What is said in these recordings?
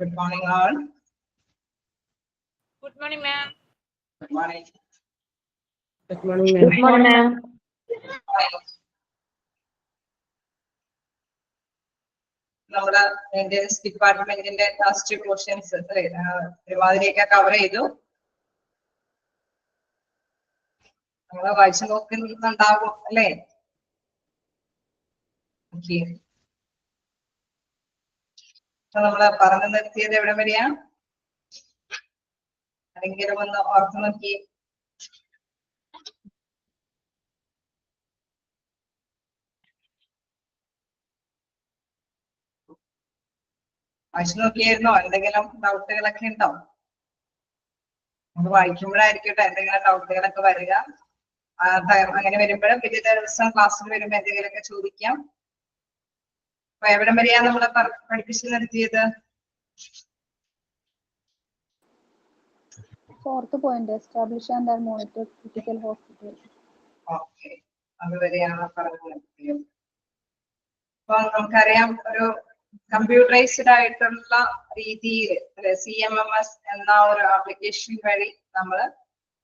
Good morning, all. Good morning, ma'am. Good morning. Good morning, ma'am. Good morning, ma'am. നമ്മുടെ maintenance ഡിപ്പാർട്ട്മെന്റിന്റെ last questions ഒരുമാതിരിയൊക്കെ cover ചെയ്തു. നമ്മള് വായിച്ചു നോക്കുന്നുണ്ടാവും അല്ലേ? ഓക്കെ, നമ്മള് പറഞ്ഞു നിർത്തിയത് എവിടെ വരെയാ? ആരെങ്കിലും ഒന്ന് ഓർത്ത് നോക്കി. വായിച്ചു നോക്കിയായിരുന്നോ? എന്തെങ്കിലും ഡൗട്ടുകളൊക്കെ ഉണ്ടോ? നമ്മൾ വായിക്കുമ്പോഴായിരിക്കട്ടെ എന്തെങ്കിലും ഡൗട്ടുകളൊക്കെ വരിക. അങ്ങനെ വരുമ്പോഴും പിറ്റേ ദിവസം ക്ലാസ്സിൽ വരുമ്പോ എന്തെങ്കിലുമൊക്കെ ചോദിക്കാം. അപ്പൊ എവിടം വരെയാ നമ്മളെ പഠിപ്പിച്ചു നിർത്തിയത്? Fourth point, establish and monitor critical hospitals. Okay, അതുവരെയാണ് പറഞ്ഞു നിർത്തിയത്. അപ്പൊ നമുക്കറിയാം, ഒരു കമ്പ്യൂട്ടറൈസ്ഡ് ആയിട്ടുള്ള രീതിയിൽ CMMS എന്ന ഒരു ആപ്ലിക്കേഷൻ വഴി നമ്മൾ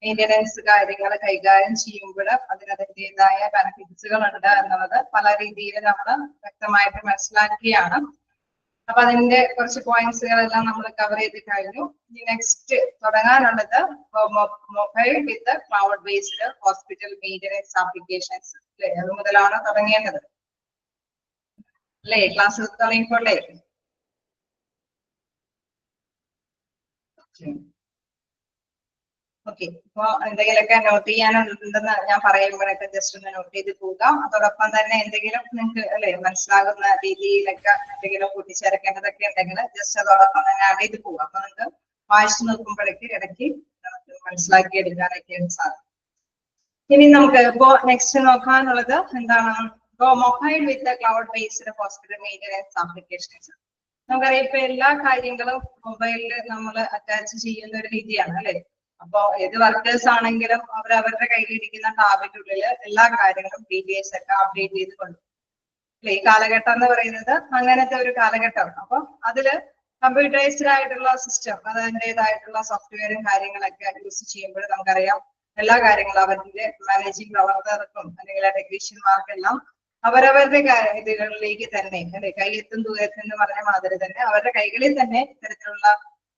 മെയിൻ്റെനൻസ് കാര്യങ്ങൾ കൈകാര്യം ചെയ്യുമ്പോൾ അതിൻ്റെതായ ബെനിഫിറ്റ്സുകൾ ഉണ്ട് എന്നുള്ളത് പല രീതിയിൽ നമ്മൾ വ്യക്തമായിട്ട് മനസ്സിലാക്കിയാണ്. അപ്പൊ അതിന്റെ കുറച്ച് പോയിന്റ്സുകളെല്ലാം നമ്മൾ കവർ ചെയ്ത് കഴിഞ്ഞു. ഇനി നെക്സ്റ്റ് തുടങ്ങാനുള്ളത് mobile with cloud based hospital maintenance applications അല്ലെ? അത് മുതലാണ് തുടങ്ങേണ്ടത് അല്ലേ? ക്ലാസ് തുടങ്ങിക്കോട്ടെ. ഓക്കെ, അപ്പൊ എന്തെങ്കിലുമൊക്കെ നോട്ട് ചെയ്യാനുണ്ടെന്ന് ഞാൻ പറയുമ്പോഴൊക്കെ ജസ്റ്റ് ഒന്ന് നോട്ട് ചെയ്ത് പോകാം. അതോടൊപ്പം തന്നെ എന്തെങ്കിലും നിങ്ങൾക്ക് അല്ലെ മനസ്സിലാകുന്ന രീതിയിലൊക്കെ എന്തെങ്കിലും കൂട്ടിച്ചേർക്കേണ്ടതൊക്കെ ഉണ്ടെങ്കിൽ ജസ്റ്റ് അതോടൊപ്പം തന്നെ ആഡ് ചെയ്ത് പോകാം. അപ്പൊ നിങ്ങൾക്ക് വായിച്ചു നോക്കുമ്പോഴേക്ക് ഇടയ്ക്ക് നമുക്ക് മനസ്സിലാക്കി എടുക്കാനൊക്കെയാണ് സാധിക്കും. ഇനി നമുക്ക് ഇപ്പോ നെക്സ്റ്റ് നോക്കാനുള്ളത് എന്താണ്? Mobile with cloud based hospital maintenance applications. നമുക്കറിയാം ഇപ്പൊ എല്ലാ കാര്യങ്ങളും മൊബൈലിൽ നമ്മൾ അറ്റാച്ച് ചെയ്യുന്ന ഒരു രീതിയാണ് അല്ലെ? അപ്പൊ ഏത് വർക്കേഴ്സ് ആണെങ്കിലും അവരവരുടെ കയ്യിലിരിക്കുന്ന ടാബിന്റെ ഉള്ളില് എല്ലാ കാര്യങ്ങളും ഡീറ്റെയിൽസ് ഒക്കെ അപ്ഡേറ്റ് ചെയ്ത് കൊണ്ടു അല്ലെ? ഈ കാലഘട്ടം എന്ന് പറയുന്നത് അങ്ങനത്തെ ഒരു കാലഘട്ടമാണ്. അപ്പൊ അതില് കമ്പ്യൂട്ടറൈസ്ഡ് ആയിട്ടുള്ള സിസ്റ്റം, അതിൻ്റെതായിട്ടുള്ള സോഫ്റ്റ്വെയറും കാര്യങ്ങളൊക്കെ യൂസ് ചെയ്യുമ്പോൾ നമുക്കറിയാം എല്ലാ കാര്യങ്ങളും അവരുടെ മാനേജിംഗ് പ്രവർത്തകർക്കും അല്ലെങ്കിൽ ടെക്നീഷ്യന്മാർക്കെല്ലാം അവരവരുടെ ഇതികളിലേക്ക് തന്നെ അല്ലെ കൈയെത്തും ദൂരത്ത് എന്ന് പറഞ്ഞ മാതിരി തന്നെ അവരുടെ കൈകളിൽ തന്നെ ഇത്തരത്തിലുള്ള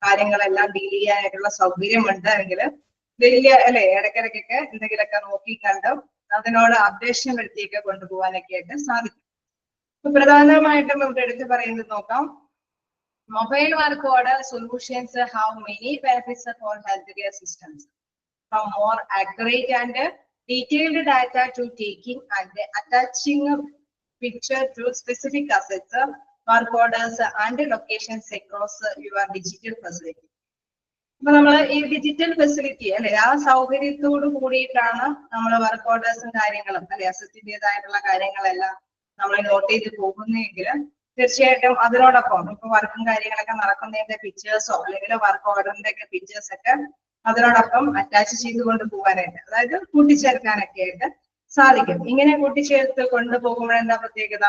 കാര്യങ്ങളെല്ലാം ഡീൽ ചെയ്യാനായിട്ടുള്ള സൗകര്യമുണ്ട് എങ്കിൽ വലിയ അല്ലെ ഇടയ്ക്കിടയ്ക്കൊക്കെ എന്തെങ്കിലുമൊക്കെ നോക്കി കണ്ട് അതിനോട് അപ്ഡേഷൻ വരുത്തിയൊക്കെ കൊണ്ടുപോകാനൊക്കെ ആയിട്ട് സാധിക്കും. അപ്പൊ പ്രധാനമായിട്ടും നമുക്ക് എടുത്തു പറയുന്നത് നോക്കാം. Mobile work order solutions have many benefits for health care systems, from more accurate and detailed data to taking and attaching a picture to specific assets, work orders and locations across your digital facility. അപ്പൊ നമ്മൾ ഈ digital facility അല്ലെ ആ സൗകര്യത്തോട് കൂടിയിട്ടാണ് നമ്മൾ work ഓർഡേഴ്സും കാര്യങ്ങളും അല്ലെ അസറ്റിൻ്റെതായിട്ടുള്ള കാര്യങ്ങളെല്ലാം നമ്മൾ നോട്ട് ചെയ്ത് പോകുന്നെങ്കിൽ തീർച്ചയായിട്ടും അതിനോടൊപ്പം ഇപ്പൊ വർക്കും കാര്യങ്ങളൊക്കെ നടക്കുന്നതിന്റെ പിക്ചേഴ്സോ അല്ലെങ്കിൽ വർക്ക് ഓർഡറിന്റെ ഒക്കെ പിക്ചേഴ്സ് ഒക്കെ അതിനോടൊപ്പം അറ്റാച്ച് ചെയ്തുകൊണ്ട് പോകാനായിട്ട്, അതായത് കൂട്ടിച്ചേർക്കാനൊക്കെ ആയിട്ട് സാധിക്കും. ഇങ്ങനെ കൂട്ടിച്ചേർത്ത് കൊണ്ടുപോകുമ്പോൾ എന്താ പ്രത്യേകത?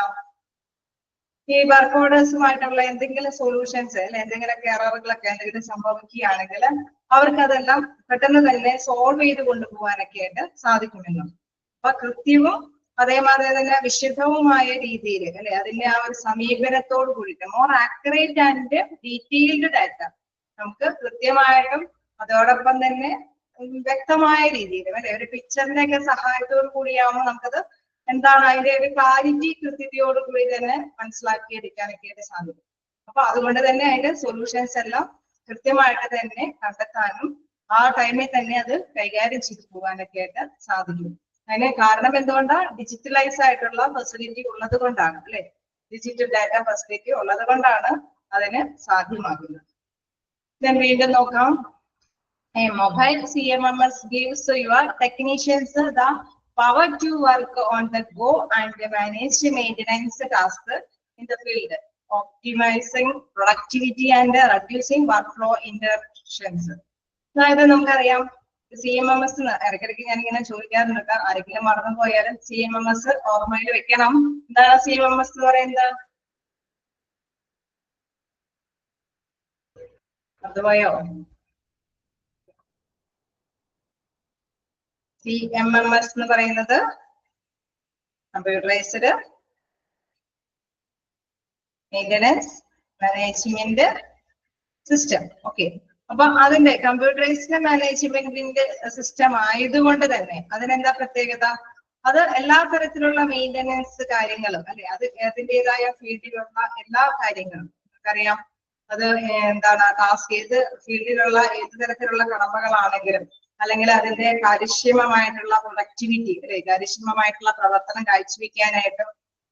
ഈ വർക്ക് ഓർഡേഴ്സുമായിട്ടുള്ള എന്തെങ്കിലും സൊല്യൂഷൻസ് അല്ലെ എന്തെങ്കിലുമൊക്കെ എററുകളൊക്കെ എന്തെങ്കിലും സംഭവിക്കുകയാണെങ്കിൽ അവർക്ക് അതെല്ലാം പെട്ടെന്ന് തന്നെ സോൾവ് ചെയ്ത് കൊണ്ടുപോകാനൊക്കെ ആയിട്ട് സാധിക്കുമല്ലോ. അപ്പൊ കൃത്യവും അതേമാതിരി തന്നെ വിശദവുമായ രീതിയിൽ അല്ലെ അതിന്റെ ആ ഒരു സമീപനത്തോട് കൂടിയിട്ട് more accurate and detailed data നമുക്ക് കൃത്യമായിട്ടും അതോടൊപ്പം തന്നെ വ്യക്തമായ രീതിയിൽ അല്ലെ ഒരു പിക്ചറിന്റെ ഒക്കെ സഹായത്തോടു കൂടിയാവുമ്പോൾ നമുക്കത് എന്താണ് അതിന്റെ ഒരു ക്ലാരിറ്റി കൃത്യതയോട് കൂടി തന്നെ മനസ്സിലാക്കിയെടുക്കാനൊക്കെ ആയിട്ട് സാധിക്കും. അപ്പൊ അതുകൊണ്ട് തന്നെ അതിന്റെ സൊല്യൂഷൻസ് എല്ലാം കൃത്യമായിട്ട് തന്നെ കണ്ടെത്താനും ആ ടൈമിൽ തന്നെ അത് കൈകാര്യം ചെയ്തു പോകാനൊക്കെ ആയിട്ട് സാധിക്കും. അതിന് കാരണം എന്തുകൊണ്ടാണ്? ഡിജിറ്റലൈസ് ആയിട്ടുള്ള ഫെസിലിറ്റി ഉള്ളത് കൊണ്ടാണ് അല്ലെ? ഡിജിറ്റൽ ഡാറ്റ ഫെസിലിറ്റി ഉള്ളത് കൊണ്ടാണ് അതിന് സാധ്യമാകുന്നത്. ഞാൻ വീണ്ടും നോക്കാം. A mobile CMMS gives your technicians the power to work on the go and manage maintenance tasks in the field, optimizing productivity and reducing workflow interruptions. അതായത് നമുക്കറിയാം CMMS ഇടയ്ക്കിടയ്ക്ക് ഞാനിങ്ങനെ ചോദിക്കാറുണ്ട്, ആരെങ്കിലും മറന്നു പോയാലും CMMS ഓർമ്മയിൽ വെക്കണം. എന്താണ് CMMS എന്ന് പറയുന്നത്? അതുപോയോ? CMMS എന്ന് പറയുന്നത് computerised maintenance management system. Okay, അപ്പൊ അതിന്റെ കമ്പ്യൂട്ടറൈസ്ഡ് മാനേജ്മെന്റിന്റെ സിസ്റ്റം ആയതുകൊണ്ട് തന്നെ അതിനെന്താ പ്രത്യേകത? അത് എല്ലാ തരത്തിലുള്ള മെയിൻ്റനൻസ് കാര്യങ്ങളും അല്ലെ, അത് അതിൻ്റെതായ ഫീൽഡിലുള്ള എല്ലാ കാര്യങ്ങളും നമുക്കറിയാം. അത് എന്താണ് ടാസ്ക്, ഏത് ഫീൽഡിലുള്ള ഏത് തരത്തിലുള്ള കടമകളാണെങ്കിലും അല്ലെങ്കിൽ അതിന്റെ കാര്യക്ഷമമായിട്ടുള്ള പ്രൊഡക്ടിവിറ്റി അല്ലെ, കാര്യക്ഷമമായിട്ടുള്ള പ്രവർത്തനം കാഴ്ചവെക്കാനായിട്ടും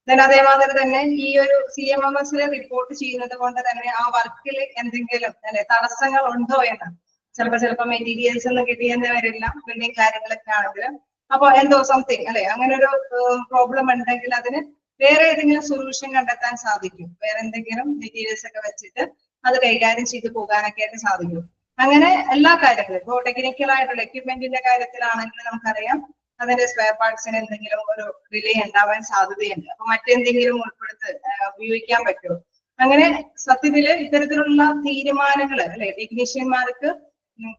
അതേമാതിരി തന്നെ ഈ ഒരു CMMS റിപ്പോർട്ട് ചെയ്യുന്നത് കൊണ്ട് തന്നെ ആ വർക്കിൽ എന്തെങ്കിലും അല്ലെ തടസ്സങ്ങൾ ഉണ്ടോ എന്ന് ചിലപ്പോ മെറ്റീരിയൽസ് ഒന്നും കിട്ടിയെന്ന് വരില്ല, ബിൽഡിംഗ് കാര്യങ്ങളൊക്കെ ആണെങ്കിലും. അപ്പൊ എന്തോ സംതിങ് അല്ലെ, അങ്ങനെ ഒരു പ്രോബ്ലം ഉണ്ടെങ്കിൽ അതിന് വേറെ ഏതെങ്കിലും സൊല്യൂഷൻ കണ്ടെത്താൻ സാധിക്കും. വേറെ എന്തെങ്കിലും മെറ്റീരിയൽസ് ഒക്കെ വെച്ചിട്ട് അത് കൈകാര്യം ചെയ്ത് പോകാനൊക്കെ ആയിട്ട് സാധിക്കും. അങ്ങനെ എല്ലാ കാര്യങ്ങളും ഇപ്പോ ടെക്നിക്കൽ ആയിട്ടുള്ള എക്യുപ്മെന്റിന്റെ കാര്യത്തിലാണെങ്കിൽ നമുക്കറിയാം അതിന്റെ സ്പെയർ പാർട്സിന് എന്തെങ്കിലും ഒരു ഡിലേ ഉണ്ടാവാൻ സാധ്യതയുണ്ട്. അപ്പൊ മറ്റെന്തെങ്കിലും ഉൾപ്പെടുത്ത് ഉപയോഗിക്കാൻ പറ്റുമോ? അങ്ങനെ സത്യത്തില് ഇത്തരത്തിലുള്ള തീരുമാനങ്ങൾ അല്ലെ ടെക്നീഷ്യന്മാർക്ക്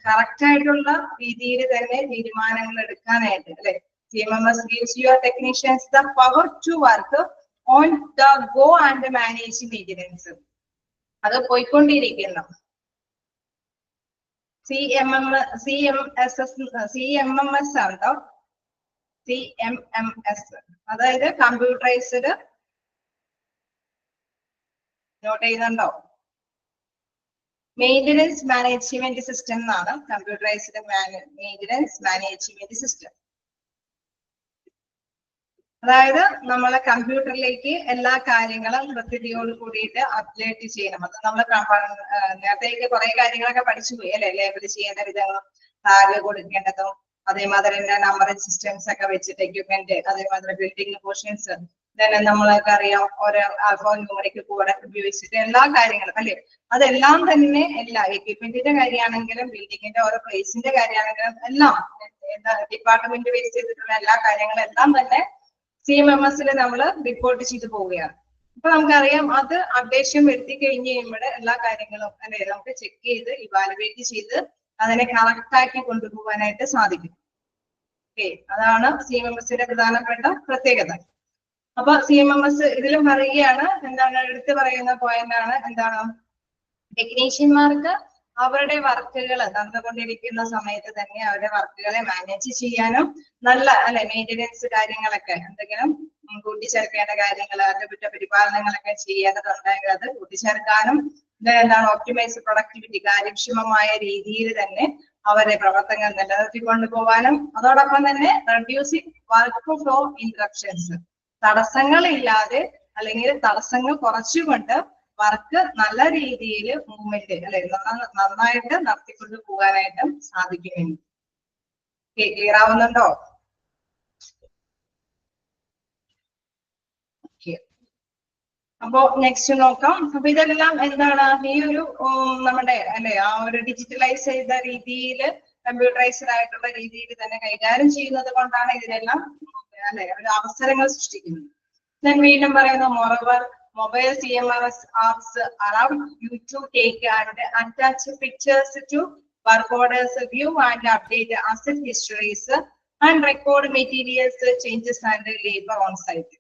കറക്റ്റ് ആയിട്ടുള്ള രീതിയിൽ തന്നെ തീരുമാനങ്ങൾ എടുക്കാനായിട്ട് അല്ലെ CMMS gives your technicians the power to work on the go and manage maintenance. അത് പോയിക്കൊണ്ടിരിക്കുന്നു. CMMS ആണോ? CMMS അതായത് കമ്പ്യൂട്ടറൈസ്ഡ്, നോട്ട് ചെയ്യുന്നുണ്ടോ? മെയിൻ്റനൻസ് മാനേജ്മെന്റ് സിസ്റ്റം എന്നാണ് കമ്പ്യൂട്ടറൈസ്ഡ് മെയിൻ്റനൻസ് മാനേജ്മെന്റ് സിസ്റ്റം. അതായത് നമ്മളെ കമ്പ്യൂട്ടറിലേക്ക് എല്ലാ കാര്യങ്ങളും കൃത്യതയോട് കൂടിയിട്ട് അപ്ഡേറ്റ് ചെയ്യണം. അത് നമ്മൾ നേരത്തേക്ക് കുറെ കാര്യങ്ങളൊക്കെ പഠിച്ചു പോയി അല്ലെ, ലേബൽ ചെയ്യേണ്ട വിധങ്ങളും ടാഗ് കൊടുക്കേണ്ടതും അതേമാതിരി തന്നെ നമ്പറിംഗ് സിസ്റ്റംസ് ഒക്കെ വെച്ചിട്ട് എക്യുപ്മെന്റ്, അതേമാതിരി ബിൽഡിംഗ് പോർഷൻസ്, തന്നെ നമ്മളൊക്കെ അറിയാം ഓരോ ആൽഫോ ന്യൂമറിക് കോഡ് ഉപയോഗിച്ചിട്ട് എല്ലാ കാര്യങ്ങളും അല്ലെ, അതെല്ലാം തന്നെ എല്ലാ എക്യുപ്മെന്റിന്റെ കാര്യമാണെങ്കിലും ബിൽഡിങ്ങിന്റെ ഓരോ പ്ലേസിന്റെ കാര്യമാണെങ്കിലും എല്ലാം ഡിപ്പാർട്ട്മെന്റ് ബേസ് ചെയ്തിട്ടുള്ള എല്ലാ കാര്യങ്ങളും എല്ലാം തന്നെ CMMS നമ്മൾ റിപ്പോർട്ട് ചെയ്ത് പോവുകയാണ്. അപ്പൊ നമുക്കറിയാം അത് അപ്ഡേഷൻ വരുത്തി കഴിഞ്ഞ് കഴിയുമ്പോൾ എല്ലാ കാര്യങ്ങളും അല്ലെ നമുക്ക് ചെക്ക് ചെയ്ത് ഇവാലുവേറ്റ് ചെയ്ത് അതിനെ കറക്റ്റ് ആക്കി കൊണ്ടുപോകാനായിട്ട് സാധിക്കും. ഓക്കെ, അതാണ് CMMS പ്രധാനപ്പെട്ട പ്രത്യേകത. അപ്പൊ CMMS ഇതിലും പറയുകയാണ്, എന്താണ് എടുത്തു പറയുന്ന പോയിന്റ് ആണ് എന്താണ്, ടെക്നീഷ്യന്മാർക്ക് അവരുടെ വർക്കുകൾ നടന്നുകൊണ്ടിരിക്കുന്ന സമയത്ത് തന്നെ അവരുടെ വർക്കുകളെ മാനേജ് ചെയ്യാനും നല്ല അല്ലെ മെയിൻ്റനൻസ് കാര്യങ്ങളൊക്കെ എന്തെങ്കിലും കൂട്ടിച്ചേർക്കേണ്ട കാര്യങ്ങൾ അറ്റകുറ്റപരിപാലനങ്ങളൊക്കെ ചെയ്യേണ്ടതുണ്ടെങ്കിൽ അത് കൂട്ടിച്ചേർക്കാനും എന്താണ് ഒപ്റ്റിമൈസ് പ്രൊഡക്ടിവിറ്റി കാര്യക്ഷമമായ രീതിയിൽ തന്നെ അവരുടെ പ്രവർത്തനങ്ങൾ നിലനിർത്തിക്കൊണ്ടു പോകാനും അതോടൊപ്പം തന്നെ റെഡ്യൂസിങ് വർക്ക് ഫ്ലോ ഇന്ററപ്ഷൻസ്, തടസ്സങ്ങളില്ലാതെ അല്ലെങ്കിൽ തടസ്സങ്ങൾ കുറച്ചുകൊണ്ട് വർക്ക് നല്ല രീതിയിൽ മൂവ്മെന്റ് അല്ലെ നന്നായിട്ട് നടത്തിക്കൊണ്ട് പോകാനായിട്ടും സാധിക്കുമെന്ന്. ക്ലിയർ ആവുന്നുണ്ടോ? അപ്പോ നെക്സ്റ്റ് നോക്കാം. അപ്പൊ ഇതെല്ലാം എന്താണ് ഈ ഒരു നമ്മുടെ അല്ലെ ആ ഒരു ഡിജിറ്റലൈസ് ചെയ്ത രീതിയിൽ കമ്പ്യൂട്ടറൈസ്ഡ് ആയിട്ടുള്ള രീതിയിൽ തന്നെ കൈകാര്യം ചെയ്യുന്നത് കൊണ്ടാണ് ഇതിനെല്ലാം അല്ലെ ഒരു അവസരങ്ങൾ സൃഷ്ടിക്കുന്നത്. ഞാൻ വീണ്ടും പറയുന്നു, moreover mobile CMMS apps allow you to take and attach pictures to work orders, view and update asset histories and record materials changes and labor on site.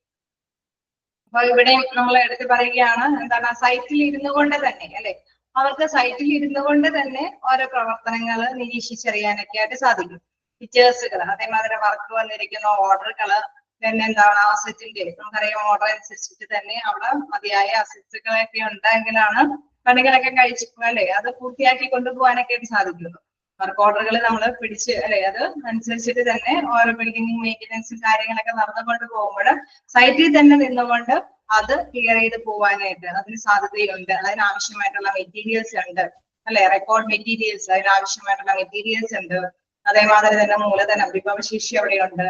അപ്പൊ ഇവിടെ നമ്മൾ എടുത്ത് പറയുകയാണ് എന്താണ്, സൈറ്റിൽ ഇരുന്നു കൊണ്ട് തന്നെ അല്ലെ അവർക്ക് സൈറ്റിൽ ഇരുന്നു കൊണ്ട് തന്നെ ഓരോ പ്രവർത്തനങ്ങൾ നിരീക്ഷിച്ചറിയാനൊക്കെ ആയിട്ട് സാധിക്കും. പിക്ചേഴ്സുകൾ, അതേമാതിരി വർക്ക് വന്നിരിക്കുന്ന ഓർഡറുകള്, പിന്നെ എന്താണ് അസറ്റിന്റെ നമുക്കറിയാം ഓർഡർ അനുസരിച്ചിട്ട് തന്നെ അവിടെ മതിയായ അസറ്റുകളൊക്കെ ഉണ്ടെങ്കിലാണ് പണികളൊക്കെ കഴിച്ചു അല്ലെ അത് പൂർത്തിയാക്കി കൊണ്ടുപോകാനൊക്കെ ആയിട്ട് സാധിക്കുള്ളൂ. വർക്ക് ഓർഡറുകൾ നമ്മൾ പിടിച്ച് അല്ലെ അത് അനുസരിച്ചിട്ട് തന്നെ ഓരോ ബിൽഡിംഗ് മെയിൻ്റനൻസും കാര്യങ്ങളൊക്കെ നടന്നുകൊണ്ട് പോകുമ്പോൾ സൈറ്റിൽ തന്നെ നിന്നുകൊണ്ട് അത് ക്ലിയർ ചെയ്ത് പോകാനായിട്ട് അതിന് സാധ്യതയുണ്ട്. അതിനാവശ്യമായിട്ടുള്ള മെറ്റീരിയൽസ് ഉണ്ട് അല്ലെ, റെക്കോർഡ് മെറ്റീരിയൽസ്, അതിനാവശ്യമായിട്ടുള്ള മെറ്റീരിയൽസ് ഉണ്ട്. അതേമാതിരി തന്നെ മൂലധനം വിഭവശേഷി അവിടെയുണ്ട്.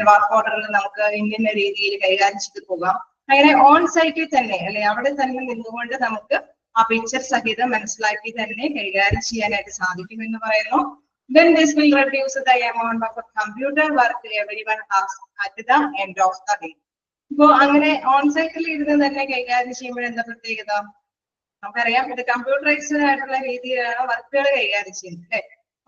വർക്ക് ഓർഡറിൽ നമുക്ക് ഇന്ന രീതിയിൽ കൈകാര്യം ചെയ്ത് പോകാം. അങ്ങനെ ഓൺ സൈറ്റിൽ തന്നെ അല്ലെ അവിടെ തന്നെ നിന്നുകൊണ്ട് നമുക്ക് ആ പിക്ചർ സഹിതം മനസ്സിലാക്കി തന്നെ കൈകാര്യം ചെയ്യാനായിട്ട് സാധിക്കും എന്ന് പറയുന്നു. Then this will reduce the amount of computer work everyone has at the end of the day. ഇപ്പോ അങ്ങനെ ഓൺ സൈറ്റിൽ ഇരുന്ന് തന്നെ കൈകാര്യം ചെയ്യുമ്പോൾ എന്താ പ്രത്യേകത, നമുക്കറിയാം ഇത് കമ്പ്യൂട്ടറൈസ്ഡ് ആയിട്ടുള്ള രീതിയിലാണ് വർക്കുകൾ കൈകാര്യം ചെയ്യുന്നത് അല്ലെ.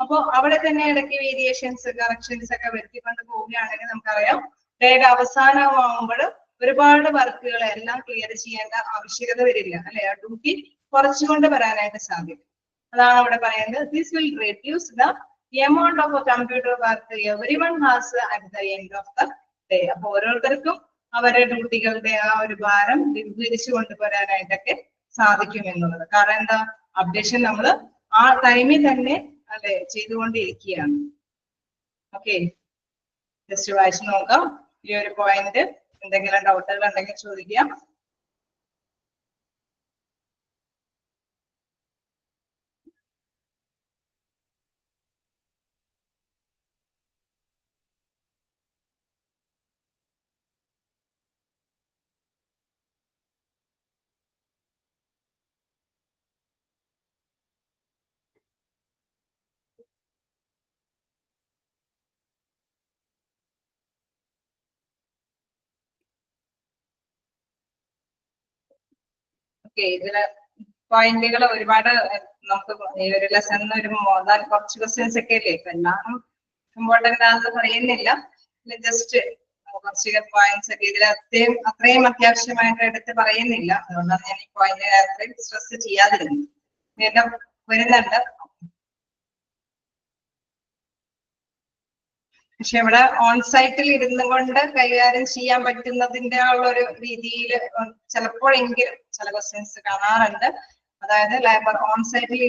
അപ്പൊ അവിടെ തന്നെ ഇടയ്ക്ക് വേരിയേഷൻസ് കറക്ഷൻസ് ഒക്കെ വരുത്തിക്കൊണ്ട് പോവുകയാണെങ്കിൽ നമുക്കറിയാം ഡേയുടെ അവസാനമാകുമ്പോൾ ഒരുപാട് വർക്കുകൾ എല്ലാം ക്ലിയർ ചെയ്യേണ്ട ആവശ്യകത വരില്ല അല്ലെ. ആ ഡ്യൂട്ടി കുറച്ചുകൊണ്ട് വരാനായിട്ട് സാധിക്കും. അതാണ് അവിടെ പറയുന്നത്. This will reduce the amount of computer work everyone has at the end of the day. അപ്പൊ ഓരോരുത്തർക്കും അവരുടെ ഡ്യൂട്ടികളുടെ ആ ഒരു ഭാരം ലഘൂകരിച്ചു കൊണ്ടുവരാനായിട്ടൊക്കെ സാധിക്കും എന്നുള്ളത്. കാരണം എന്താ, അപ്ഡേഷൻ നമ്മൾ ആ ടൈമിൽ തന്നെ അല്ലെ ചെയ്തുകൊണ്ടിരിക്കുകയാണ്. ഓക്കെ, ജസ്റ്റ് വായിച്ചു നോക്കാം. ഈ ഒരു പോയിന്റ് എന്തെങ്കിലും ഡൗട്ടുകൾ ഉണ്ടെങ്കിൽ ചോദിക്കാം. ഓക്കെ, ഇതില് പോയിന്റുകൾ ഒരുപാട് നമുക്ക് ഈ ഒരു ലെസണിൽ ഒരു മോർദാൻ കുറച്ച് ക്വസ്റ്റ്യൻസ് ഒക്കെ അല്ലേ, ഇപ്പൊ എല്ലാം ഇമ്പോർട്ടന്റ് ആണെന്ന് പറയുന്നില്ല. ജസ്റ്റ് കുറച്ച് പോയിന്റ്സ് ഒക്കെ ഇതിൽ അത്രയും അത്യാവശ്യമായിട്ട് എടുത്ത് പറയുന്നില്ല. അതുകൊണ്ടാണ് ഞാൻ ഈ പോയിന്റ് അത്രയും സ്ട്രെസ് ചെയ്യാതിരുന്നത്. വീണ്ടും വരുന്നുണ്ട്. പക്ഷെ ഇവിടെ ഓൺസൈറ്റിൽ ഇരുന്നു കൊണ്ട് കൈകാര്യം ചെയ്യാൻ പറ്റുന്നതിന്റെ ഉള്ള ഒരു രീതിയിൽ ചിലപ്പോഴെങ്കിലും ചില ക്വസ്റ്റ്യൻസ് കാണാറുണ്ട്. അതായത് ലേബർ ഓൺസൈറ്റിൽ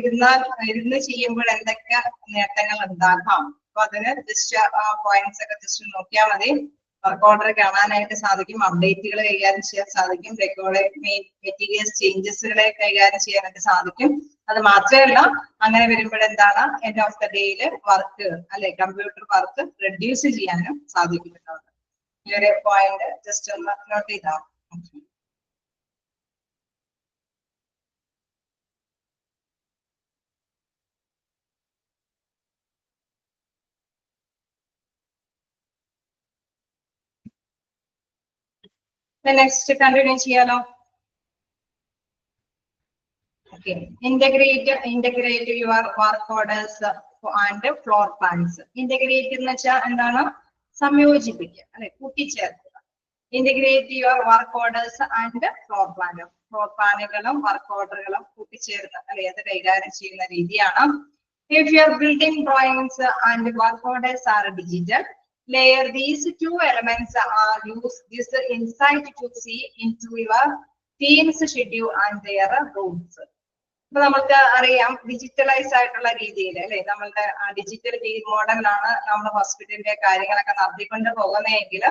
ഇരുന്ന് ചെയ്യുമ്പോൾ എന്തൊക്കെ നേട്ടങ്ങൾ ഉണ്ടാകാം. അപ്പൊ അതിന് ജസ്റ്റ് ആ പോയിന്റ്സ് ഒക്കെ ജസ്റ്റ് നോക്കിയാൽ മതി. വർക്ക് ഓർഡർ കാണാനായിട്ട് സാധിക്കും, അപ്ഡേറ്റുകൾ കൈകാര്യം ചെയ്യാൻ സാധിക്കും, റെക്കോർഡ് മെറ്റീരിയൽസ് ചേഞ്ചസുകളെ കൈകാര്യം ചെയ്യാനായിട്ട് സാധിക്കും. അത് മാത്രമല്ല, അങ്ങനെ വരുമ്പോഴെന്താണ് എൻഡ് ഓഫ് ദ ഡേയില് വർക്ക് അല്ലെ കമ്പ്യൂട്ടർ വർക്ക് റെഡ്യൂസ് ചെയ്യാനും സാധിക്കുന്നുണ്ട്. ഈ ഒരു പോയിന്റ് ജസ്റ്റ് ഒന്ന് നോട്ട് ചെയ്താൽ. നെക്സ്റ്റ് കണ്ടിന്യൂ ചെയ്യാലോ. Okay, integrate your work orders and floor plans. Integrate എന്ന് വെച്ചാൽ എന്താണ്, സംയോജിപ്പിക്കുക അല്ലെ, കൂട്ടിച്ചേർക്കുക. Integrate your work orders and floor plan. Floor പ്ലാനുകളും വർക്ക് ഓർഡറുകളും കൂട്ടിച്ചേർന്ന് അല്ലെ അത് കൈകാര്യം ചെയ്യുന്ന രീതിയാണ്. If your building drawings and work orders are digital, layer these two elements are use this insight to see into your team's schedule and their roles. ഇപ്പൊ നമുക്ക് അറിയാം ഡിജിറ്റലൈസ് ആയിട്ടുള്ള രീതിയിൽ അല്ലെ നമ്മളുടെ ഡിജിറ്റൽ മോഡലിലാണ് നമ്മൾ ഹോസ്പിറ്റലിന്റെ കാര്യങ്ങളൊക്കെ നടത്തിക്കൊണ്ട് പോകുന്നതെങ്കിൽ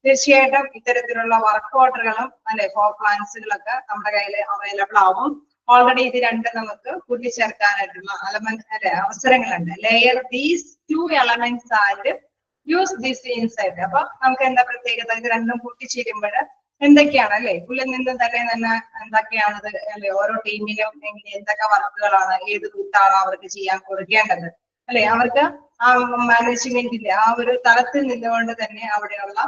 തീർച്ചയായിട്ടും ഇത്തരത്തിലുള്ള വർക്ക് ഓർഡറുകളും അല്ലെ ഫോർ പ്ലാൻസുകളൊക്കെ നമ്മുടെ കയ്യിൽ അവൈലബിൾ ആവും. ഓൾറെഡി ഇത് രണ്ടും നമുക്ക് കൂട്ടിച്ചേർക്കാനായിട്ടുള്ള അവസരങ്ങളുണ്ട്. Layer these two elements and use this insight. അപ്പൊ നമുക്ക് എന്താ പ്രത്യേകത, ഇത് രണ്ടും കൂട്ടിച്ചേരുമ്പോൾ എന്തൊക്കെയാണ് അല്ലെ ഉള്ളിൽ നിന്ന് തന്നെ എന്തൊക്കെയാണത് അല്ലെ ഓരോ ടീമിനും എന്തൊക്കെ വർക്കുകളാണ് ഏത് റൂട്ടാണ് അവർക്ക് ചെയ്യാൻ കൊടുക്കേണ്ടത് അല്ലെ. അവർക്ക് ആ മാനേജ്മെന്റിന്റെ ആ ഒരു തലത്തിൽ നിന്നുകൊണ്ട് തന്നെ അവിടെയുള്ള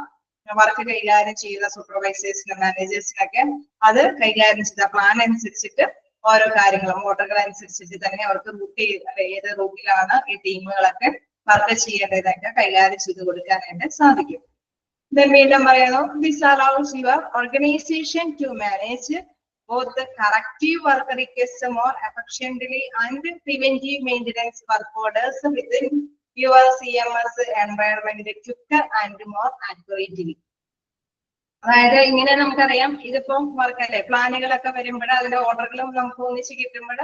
വർക്ക് കൈകാര്യം ചെയ്യുന്ന സൂപ്പർവൈസേഴ്സിനും മാനേജേഴ്സിനൊക്കെ അത് കൈകാര്യം ചെയ്ത പ്ലാൻ അനുസരിച്ചിട്ട് ഓരോ കാര്യങ്ങളും ഓർഡറുകൾ അനുസരിച്ചിട്ട് തന്നെ അവർക്ക് റൂട്ട് ചെയ്ത് അല്ലെ ഏത് റൂട്ടിലാണ് ഈ ടീമുകളൊക്കെ വർക്ക് ചെയ്യേണ്ടതൊക്കെ കൈകാര്യം ചെയ്ത് കൊടുക്കാനായിട്ട് സാധിക്കും. വീണ്ടും പറയുന്നു, this allows your organization to manage both the corrective work requests more efficiently and preventive maintenance work orders within your CMS environment quicker and more accurately. അതായത് ഇങ്ങനെ നമുക്കറിയാം ഇതിപ്പോ വർക്ക് അല്ലെ പ്ലാനുകളൊക്കെ വരുമ്പോൾ അതിന്റെ ഓർഡറുകളും നമുക്ക് ഒന്നിച്ച് കിട്ടുമ്പോൾ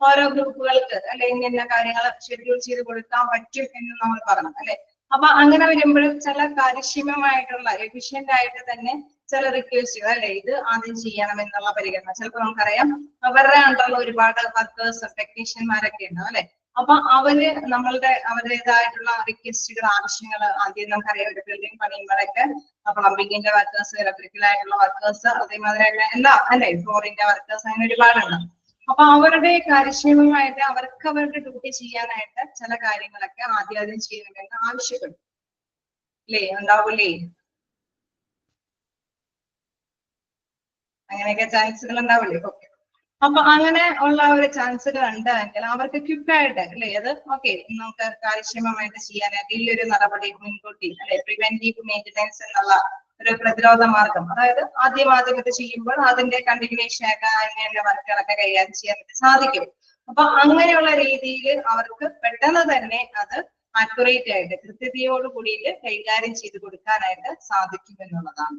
ഓരോ ഗ്രൂപ്പുകൾക്ക് അല്ലെ ഇന്ന കാര്യങ്ങൾ ഷെഡ്യൂൾ ചെയ്ത് കൊടുക്കാൻ പറ്റും എന്ന് നമ്മൾ പറഞ്ഞു അല്ലെ. അപ്പൊ അങ്ങനെ വരുമ്പോഴും ചില കാര്യക്ഷമമായിട്ടുള്ള എഫിഷ്യന്റ് ആയിട്ട് തന്നെ ചില റിക്വസ്റ്റുകൾ അല്ലെ ഇത് ആദ്യം ചെയ്യണം എന്നുള്ള പരിഗണന. ചിലപ്പോൾ നമുക്കറിയാം അവരുടെ അണ്ടറിൽ ഒരുപാട് വർക്കേഴ്സ് ടെക്നീഷ്യന്മാരൊക്കെ ഉണ്ടാവും അല്ലെ. അപ്പൊ അവരുടേതായിട്ടുള്ള റിക്വസ്റ്റുകൾ ആവശ്യങ്ങൾ ആദ്യം നമുക്കറിയാം ഒരു ബിൽഡിംഗ് പണിയുമ്പോഴൊക്കെ പ്ലംബിങ്ങിന്റെ വർക്കേഴ്സ് ഇലക്ട്രിക്കൽ ആയിട്ടുള്ള വർക്കേഴ്സ് അതേമാതിരി എല്ലാം അല്ലെ ഫ്ലോറിന്റെ വർക്കേഴ്സ് അങ്ങനെ ഒരുപാടുണ്ട്. അപ്പൊ അവരുടെ കാര്യക്ഷമമായിട്ട് അവർക്ക് അവരുടെ ഡ്യൂട്ടി ചെയ്യാനായിട്ട് ചില കാര്യങ്ങളൊക്കെ ആദ്യം ചെയ്യണമെന്ന് ആവശ്യപ്പെടും അല്ലേ, ഉണ്ടാവൂലേ? അങ്ങനെയൊക്കെ ചാൻസുകൾ ഉണ്ടാവില്ലേ? ഓക്കെ. അപ്പൊ അങ്ങനെ ഉള്ള ഒരു ചാൻസുകൾ ഉണ്ടെങ്കിൽ അവർക്ക് ക്വിക്കായിട്ട് അല്ലെ അത് ഓക്കെ നമുക്ക് കാര്യക്ഷമമായിട്ട് ചെയ്യാനായിട്ട് ഈ ഒരു നടപടി മുൻകൂട്ടി അല്ലെ പ്രിവെന്റീവ് മെയിൻ്റനൻസ് എന്നുള്ള ഒരു പ്രതിരോധ മാർഗം, അതായത് ആദ്യം ഇത് ചെയ്യുമ്പോൾ അതിന്റെ കണ്ടിന്യൂഷൻ ആയിട്ട് അങ്ങനെയുള്ള വർക്കുകളൊക്കെ കൈകാര്യം ചെയ്യാൻ സാധിക്കും. അപ്പൊ അങ്ങനെയുള്ള രീതിയിൽ അവർക്ക് പെട്ടെന്ന് തന്നെ അത് ആക്യുറേറ്റ് ആയിട്ട് കൃത്യതയോട് കൂടിയിട്ട് കൈകാര്യം ചെയ്ത് കൊടുക്കാനായിട്ട് സാധിക്കും എന്നുള്ളതാണ്.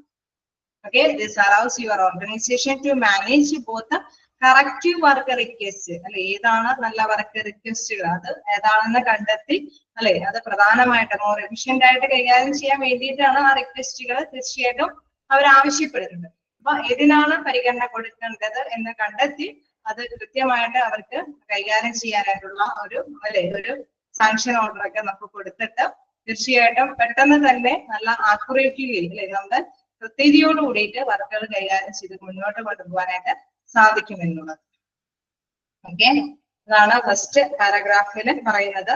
Okay, this allows your organization to manage both the corrective work requests. അല്ലെ ഏതാണ് നല്ല വർക്ക് റിക്വസ്റ്റുകൾ അത് ഏതാണെന്ന് കണ്ടെത്തി അല്ലെ അത് പ്രധാനമായിട്ട് മോർ എഫിഷ്യന്റ് ആയിട്ട് കൈകാര്യം ചെയ്യാൻ വേണ്ടിയിട്ടാണ് ആ റിക്വസ്റ്റുകൾ തീർച്ചയായിട്ടും അവർ ആവശ്യപ്പെടുന്നത്. അപ്പൊ ഏതിനാണ് പരിഗണന കൊടുക്കേണ്ടത് എന്ന് കണ്ടെത്തി അത് കൃത്യമായിട്ട് അവർക്ക് കൈകാര്യം ചെയ്യാനായിട്ടുള്ള ഒരു സാങ്ഷൻ ഓർഡർ ഒക്കെ നമുക്ക് കൊടുത്തിട്ട് തീർച്ചയായിട്ടും പെട്ടെന്ന് തന്നെ നല്ല ആക്യുറേറ്റ്ലി അല്ലെ നമ്മുടെ കൃത്യതയോട് കൂടിയിട്ട് വർക്കുകൾ കൈകാര്യം ചെയ്ത് മുന്നോട്ട് കൊണ്ടുപോകാനായിട്ട് സാധിക്കുമെന്നുള്ളത്. ഓക്കെ, അതാണ് ഫസ്റ്റ് പാരഗ്രാഫിൽ പറയുന്നത്.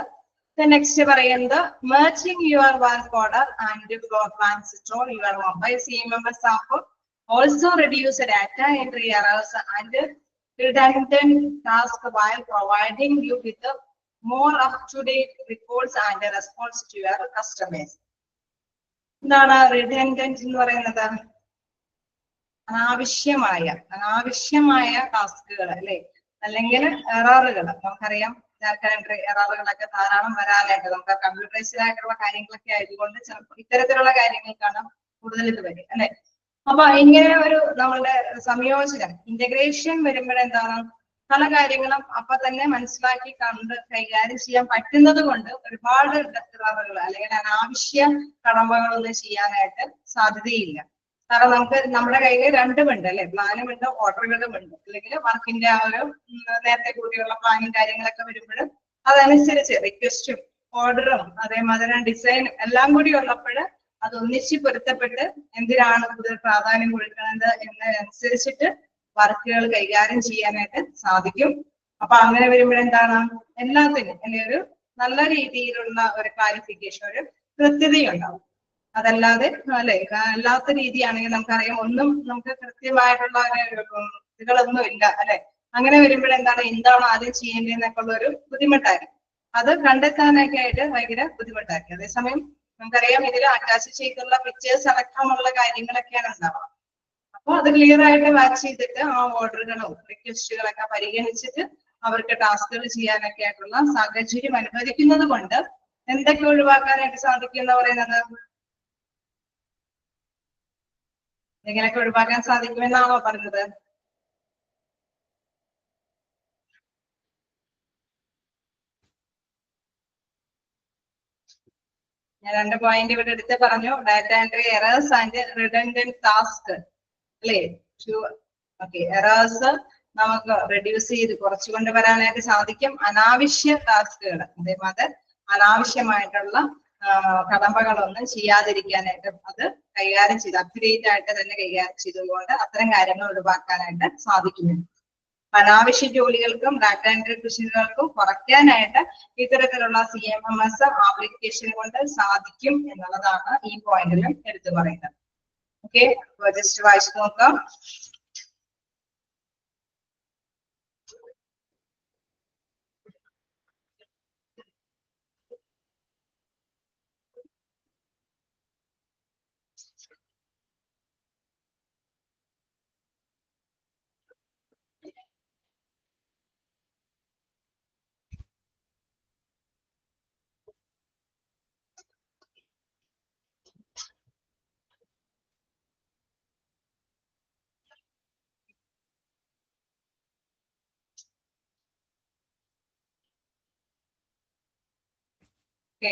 നെക്സ്റ്റ് പറയുന്നത് merging your work order and floor plans to your mobile CMMS app also reduce data entry errors and redundant tasks while providing you with more up-to-date reports and response to your customers. എന്താണ് redundant എന്ന് പറയുന്നത്? അനാവശ്യമായ ടാസ്കുകൾ അല്ലെ അല്ലെങ്കിൽ എററുകൾ. നമുക്കറിയാം എററുകളൊക്കെ ധാരാളം വരാനായിട്ട് നമുക്ക് കമ്പ്യൂട്ടറൈസ്ഡ് ആയിട്ടുള്ള കാര്യങ്ങളൊക്കെ ആയതുകൊണ്ട് ചിലപ്പോൾ ഇത്തരത്തിലുള്ള കാര്യങ്ങൾക്കാണ് കൂടുതൽ ഇത് വരിക അല്ലെ. അപ്പൊ ഇങ്ങനെ ഒരു നമ്മളുടെ സംയോജനം ഇന്റഗ്രേഷൻ വരുമ്പോഴെന്താണ് പല കാര്യങ്ങളും അപ്പൊ തന്നെ മനസ്സിലാക്കി കണ്ട് കൈകാര്യം ചെയ്യാൻ പറ്റുന്നത് കൊണ്ട് ഒരുപാട് എററുകൾ അല്ലെങ്കിൽ അനാവശ്യ കടമ്പകളൊന്നും ചെയ്യാനായിട്ട് സാധ്യതയില്ല. കാരണം നമുക്ക് നമ്മുടെ കയ്യിൽ രണ്ടുമുണ്ട് അല്ലെ, പ്ലാനും ഉണ്ട് ഓർഡറുകളും ഉണ്ട്. അല്ലെങ്കിൽ വർക്കിന്റെ ആ ഒരു നേരത്തെ കൂടിയുള്ള പ്ലാനും കാര്യങ്ങളൊക്കെ വരുമ്പോഴും അതനുസരിച്ച് റിക്വസ്റ്റും ഓർഡറും അതേമാതിരി ഡിസൈനും എല്ലാം കൂടി ഉള്ളപ്പോൾ അത് ഒന്നിച്ച് പൊരുത്തപ്പെട്ട് എന്തിനാണ് കൂടുതൽ പ്രാധാന്യം കൊടുക്കുന്നത് എന്നതനുസരിച്ചിട്ട് വർക്കുകൾ കൈകാര്യം ചെയ്യാനായിട്ട് സാധിക്കും. അപ്പൊ അങ്ങനെ വരുമ്പോഴെന്താണ് എല്ലാത്തിനും അല്ലെങ്കിൽ ഒരു നല്ല രീതിയിലുള്ള ഒരു ക്ലാരിഫിക്കേഷൻ ഒരു കൃത്യതയുണ്ടാവും. അതല്ലാതെ അല്ലെ അല്ലാത്ത രീതിയാണെങ്കിൽ നമുക്കറിയാം ഒന്നും നമുക്ക് കൃത്യമായിട്ടുള്ള ഇതുകളൊന്നും ഇല്ല അല്ലെ. അങ്ങനെ വരുമ്പോഴെന്താണ് എന്താണ് ആദ്യം ചെയ്യേണ്ടതെന്നൊക്കെ ഉള്ള ഒരു ബുദ്ധിമുട്ടായിരിക്കും. അത് കണ്ടെത്താനൊക്കെ ആയിട്ട് ഭയങ്കര ബുദ്ധിമുട്ടായിരിക്കും. അതേസമയം നമുക്കറിയാം ഇതിൽ അറ്റാച്ച് ചെയ്തുള്ള പിക്ചേഴ്സ് അടക്കമുള്ള കാര്യങ്ങളൊക്കെയാണ് ഉണ്ടാവുക. അപ്പൊ അത് ക്ലിയർ ആയിട്ട് വാച്ച് ചെയ്തിട്ട് ആ ഓർഡറുകളും റിക്വസ്റ്റുകളൊക്കെ പരിഗണിച്ചിട്ട് അവർക്ക് ടാസ്കുകൾ ചെയ്യാനൊക്കെ ആയിട്ടുള്ള സാഹചര്യം അനുവദിക്കുന്നത് കൊണ്ട് എന്തൊക്കെ ഒഴിവാക്കാനായിട്ട് സാധിക്കും എന്ന് പറയുന്നത്? എങ്ങനെയൊക്കെ ഒഴിവാക്കാൻ സാധിക്കുമെന്നാണോ പറഞ്ഞത്? ഞാൻ 2 പോയിന്റ് ഇവിടെ എടുത്ത് പറഞ്ഞു. Data entry errors and redundant task അല്ലേ. ഓക്കെ, എറേഴ്സ് നമുക്ക് റെഡ്യൂസ് ചെയ്ത് കുറച്ചു കൊണ്ടുവരാനായിട്ട് സാധിക്കും. അനാവശ്യ ടാസ്കുകൾ അതേമാതിരി അനാവശ്യമായിട്ടുള്ള കടമ്പകളൊന്നും ചെയ്യാതിരിക്കാനായിട്ട് അത് കൈകാര്യം ചെയ്ത് അപ്ഡേറ്റ് ആയിട്ട് തന്നെ കൈകാര്യം ചെയ്തുകൊണ്ട് അത്തരം കാര്യങ്ങൾ ഒഴിവാക്കാനായിട്ട് സാധിക്കുന്നു. അനാവശ്യ ജോലികൾക്കും ഡാറ്റ എൻട്രി പ്രശ്നങ്ങൾക്കും കുറയ്ക്കാനായിട്ട് ഇത്തരത്തിലുള്ള CMMS ആപ്ലിക്കേഷൻ കൊണ്ട് സാധിക്കും എന്നുള്ളതാണ് ഈ പോയിന്റിലും എടുത്തു പറയുന്നത്. ഓക്കെ, ജസ്റ്റ് വായിച്ചു നോക്കാം.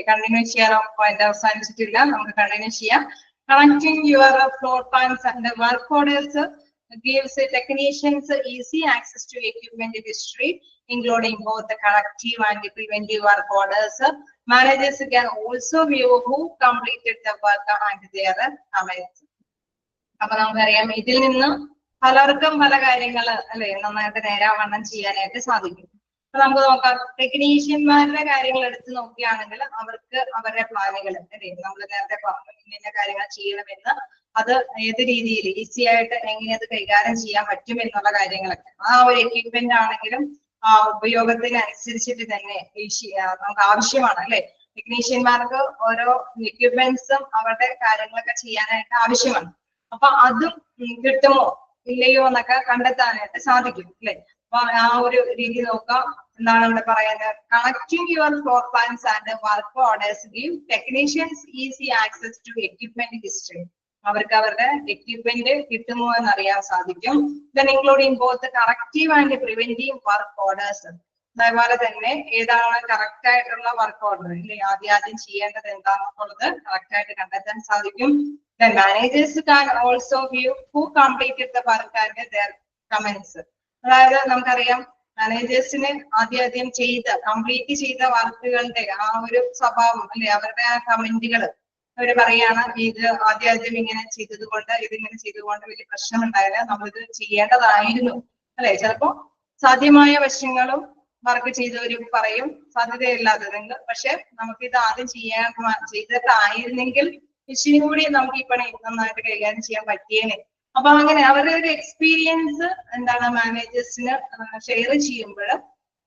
കണ്ടിന്യൂ ചെയ്യാനോ? പോയിന്റ് അവസാനിച്ചിട്ടില്ല, നമുക്ക് കണ്ടിന്യൂ ചെയ്യാം. Connecting your floor plans and work orders gives technicians easy access to equipment history, including both the corrective and preventive work orders. Managers can also view who completed the work and their comments. അപ്പൊ നമുക്കറിയാം ഇതിൽ നിന്ന് പലർക്കും പല കാര്യങ്ങൾ അല്ലെ നന്നായിട്ട് നേരാവണ്ണം ചെയ്യാനായിട്ട് സാധിക്കും. അപ്പൊ നമുക്ക് നോക്കാം ടെക്നീഷ്യന്മാരുടെ കാര്യങ്ങൾ എടുത്ത് നോക്കുകയാണെങ്കിൽ അവർക്ക് അവരുടെ പ്ലാനുകൾ അല്ലേ നമ്മൾ നേരത്തെ പറഞ്ഞു ഇന്ന കാര്യങ്ങൾ ചെയ്യണമെന്ന് അത് ഏത് രീതിയിൽ ഈസി ആയിട്ട് എങ്ങനെ അത് കൈകാര്യം ചെയ്യാൻ പറ്റും എന്നുള്ള കാര്യങ്ങളൊക്കെ ആ ഒരു എക്യുപ്മെന്റ് ആണെങ്കിലും ആ ഉപയോഗത്തിനനുസരിച്ചിട്ട് തന്നെ നമുക്ക് ആവശ്യമാണ് അല്ലെ ടെക്നീഷ്യന്മാർക്ക് ഓരോ എക്യുപ്മെന്റ്സും അവരുടെ കാര്യങ്ങളൊക്കെ ചെയ്യാനായിട്ട് ആവശ്യമാണ് അപ്പൊ അതും കിട്ടുമോ ഇല്ലയോ എന്നൊക്കെ കണ്ടെത്താനായിട്ട് സാധിക്കും അല്ലെ അപ്പൊ ആ ഒരു രീതി നോക്കാം എന്താണ് ഇവിടെ പറയുന്നത് connecting your floor plans and work orders give technicians easy access to equipment history അവർക്ക് അവരുടെ എക്യുപ്മെന്റ് കിട്ടുമോ എന്നറിയാൻ സാധിക്കും then including both corrective and preventive work orders അതേപോലെ തന്നെ ഏതാണ് കറക്റ്റ് ആയിട്ടുള്ള വർക്ക് ഓർഡർ ഇല്ലേ ആദ്യം ചെയ്യേണ്ടത് എന്താണെന്നുള്ളത് കറക്റ്റ് ആയിട്ട് കണ്ടെത്താൻ സാധിക്കും then managers can also view who completed the work and their comments അതായത് നമുക്കറിയാം മാനേജേഴ്സിന് ആദ്യം കംപ്ലീറ്റ് ചെയ്ത വർക്കുകളുടെ ആ ഒരു സ്വഭാവം അല്ലെ അവരുടെ ആ കമന്റുകൾ അവര് പറയാണ് ഇത് ആദ്യം ഇങ്ങനെ ചെയ്തതുകൊണ്ട് ഇതിങ്ങനെ ചെയ്തുകൊണ്ട് വലിയ പ്രശ്നമുണ്ടായില്ല നമ്മളിത് ചെയ്യേണ്ടതായിരുന്നു അല്ലെ ചിലപ്പോ സാധ്യമായ വശങ്ങളും വർക്ക് ചെയ്തവരും പറയും സാധ്യതയില്ലാത്തതുണ്ട് പക്ഷെ നമുക്കിത് ആദ്യം ചെയ്തിട്ടായിരുന്നെങ്കിൽ ഇച്ചിരി കൂടി നമുക്ക് ഈ പണി നന്നായിട്ട് കൈകാര്യം ചെയ്യാൻ പറ്റിയേനെ അപ്പൊ അങ്ങനെ അവരുടെ ഒരു എക്സ്പീരിയൻസ് എന്താണ് മാനേജേഴ്സിന് ഷെയർ ചെയ്യുമ്പോൾ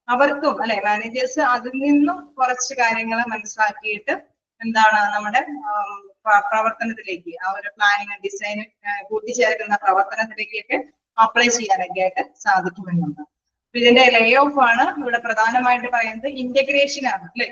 അവർക്കും അല്ലെ മാനേജേഴ്സ് അതിൽ നിന്നും കുറച്ച് കാര്യങ്ങൾ മനസ്സിലാക്കിയിട്ട് എന്താണ് നമ്മുടെ പ്രവർത്തനത്തിലേക്ക് ആ ഒരു പ്ലാനിങ് ഡിസൈൻ കൂട്ടിച്ചേർക്കുന്ന പ്രവർത്തനത്തിലേക്കൊക്കെ അപ്ലൈ ചെയ്യാനൊക്കെ ആയിട്ട് സാധിക്കുമെന്നുണ്ട് ഇതിന്റെ ലേ ഓഫ് ആണ് ഇവിടെ പ്രധാനമായിട്ട് പറയുന്നത് ഇന്റഗ്രേഷൻ ആണ് അല്ലെ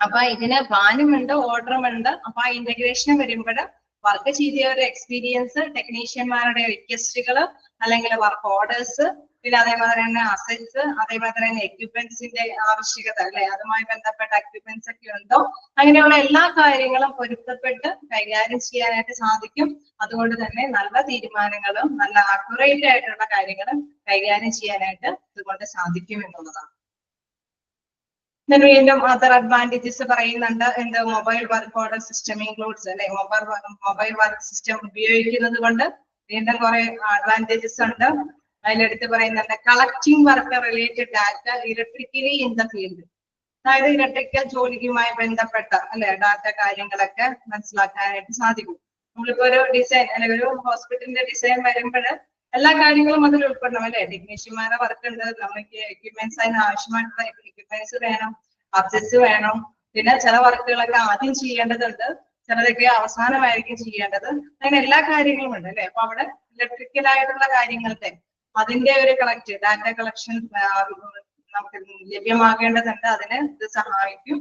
അപ്പൊ ഇതിന് പ്ലാനും ഉണ്ട് ഓർഡറും ഉണ്ട് അപ്പൊ ആ ഇന്റഗ്രേഷൻ വരുമ്പോൾ വർക്ക് ചെയ്തവരുടെ എക്സ്പീരിയൻസ് ടെക്നീഷ്യന്മാരുടെ റിക്വസ്റ്റുകൾ അല്ലെങ്കിൽ വർക്ക് ഓർഡേഴ്സ് പിന്നെ അതേപോലെ തന്നെ അസറ്റ്സ് അതേപോലെ തന്നെ എക്യുപ്മെന്റ്സിന്റെ ആവശ്യകത അല്ലെ അതുമായി ബന്ധപ്പെട്ട എക്യുപ്മെന്റ്സ് ഒക്കെ ഉണ്ടോ അങ്ങനെയുള്ള എല്ലാ കാര്യങ്ങളും പൊരുത്തപ്പെട്ട് കൈകാര്യം ചെയ്യാനായിട്ട് സാധിക്കും അതുകൊണ്ട് തന്നെ നല്ല തീരുമാനങ്ങളും നല്ല അക്യുറേറ്റ് ആയിട്ടുള്ള കാര്യങ്ങളും കൈകാര്യം ചെയ്യാനായിട്ട് ഇതുകൊണ്ട് സാധിക്കും എന്നുള്ളതാണ് വീണ്ടും അതർ അഡ്വാൻറ്റേജസ് പറയുന്നുണ്ട് എന്ത് mobile work order system includes അല്ലെ മൊബൈൽ വർക്ക് സിസ്റ്റം ഉപയോഗിക്കുന്നത് കൊണ്ട് വീണ്ടും കുറെ അഡ്വാൻറ്റേജസ് ഉണ്ട് അതിലെടുത്ത് പറയുന്നുണ്ട് collecting work related data electrically in the field അതായത് ഇലക്ട്രിക്കൽ ജോലിയുമായി ബന്ധപ്പെട്ട അല്ലെ ഡാറ്റ കാര്യങ്ങളൊക്കെ മനസ്സിലാക്കാനായിട്ട് സാധിക്കും നമ്മളിപ്പോ ഒരു ഡിസൈൻ അല്ലെങ്കിൽ ഒരു ഹോസ്പിറ്റലിന്റെ ഡിസൈൻ വരുമ്പോൾ എല്ലാ കാര്യങ്ങളും അതിൽ ഉൾപ്പെടണം അല്ലെ ടെക്നീഷ്യന്മാരെ വർക്ക് ഉണ്ട് നമുക്ക് എക്യുപ്മെന്റ്സ് അതിന് ആവശ്യമായിട്ടുള്ള എക്യുപ്മെന്റ്സ് വേണം അബ്ജക്ട്സ് വേണം പിന്നെ ചില വർക്കുകളൊക്കെ ആദ്യം ചെയ്യേണ്ടതുണ്ട് ചിലതൊക്കെ അവസാനമായിരിക്കും ചെയ്യേണ്ടത് അങ്ങനെ എല്ലാ കാര്യങ്ങളും ഉണ്ട് അല്ലെ അപ്പൊ അവിടെ ഇലക്ട്രിക്കൽ ആയിട്ടുള്ള കാര്യങ്ങളുടെ അതിന്റെ ഒരു ഡാറ്റ കളക്ഷൻ നമുക്ക് ലഭ്യമാകേണ്ടതുണ്ട് അതിന് ഇത് സഹായിക്കും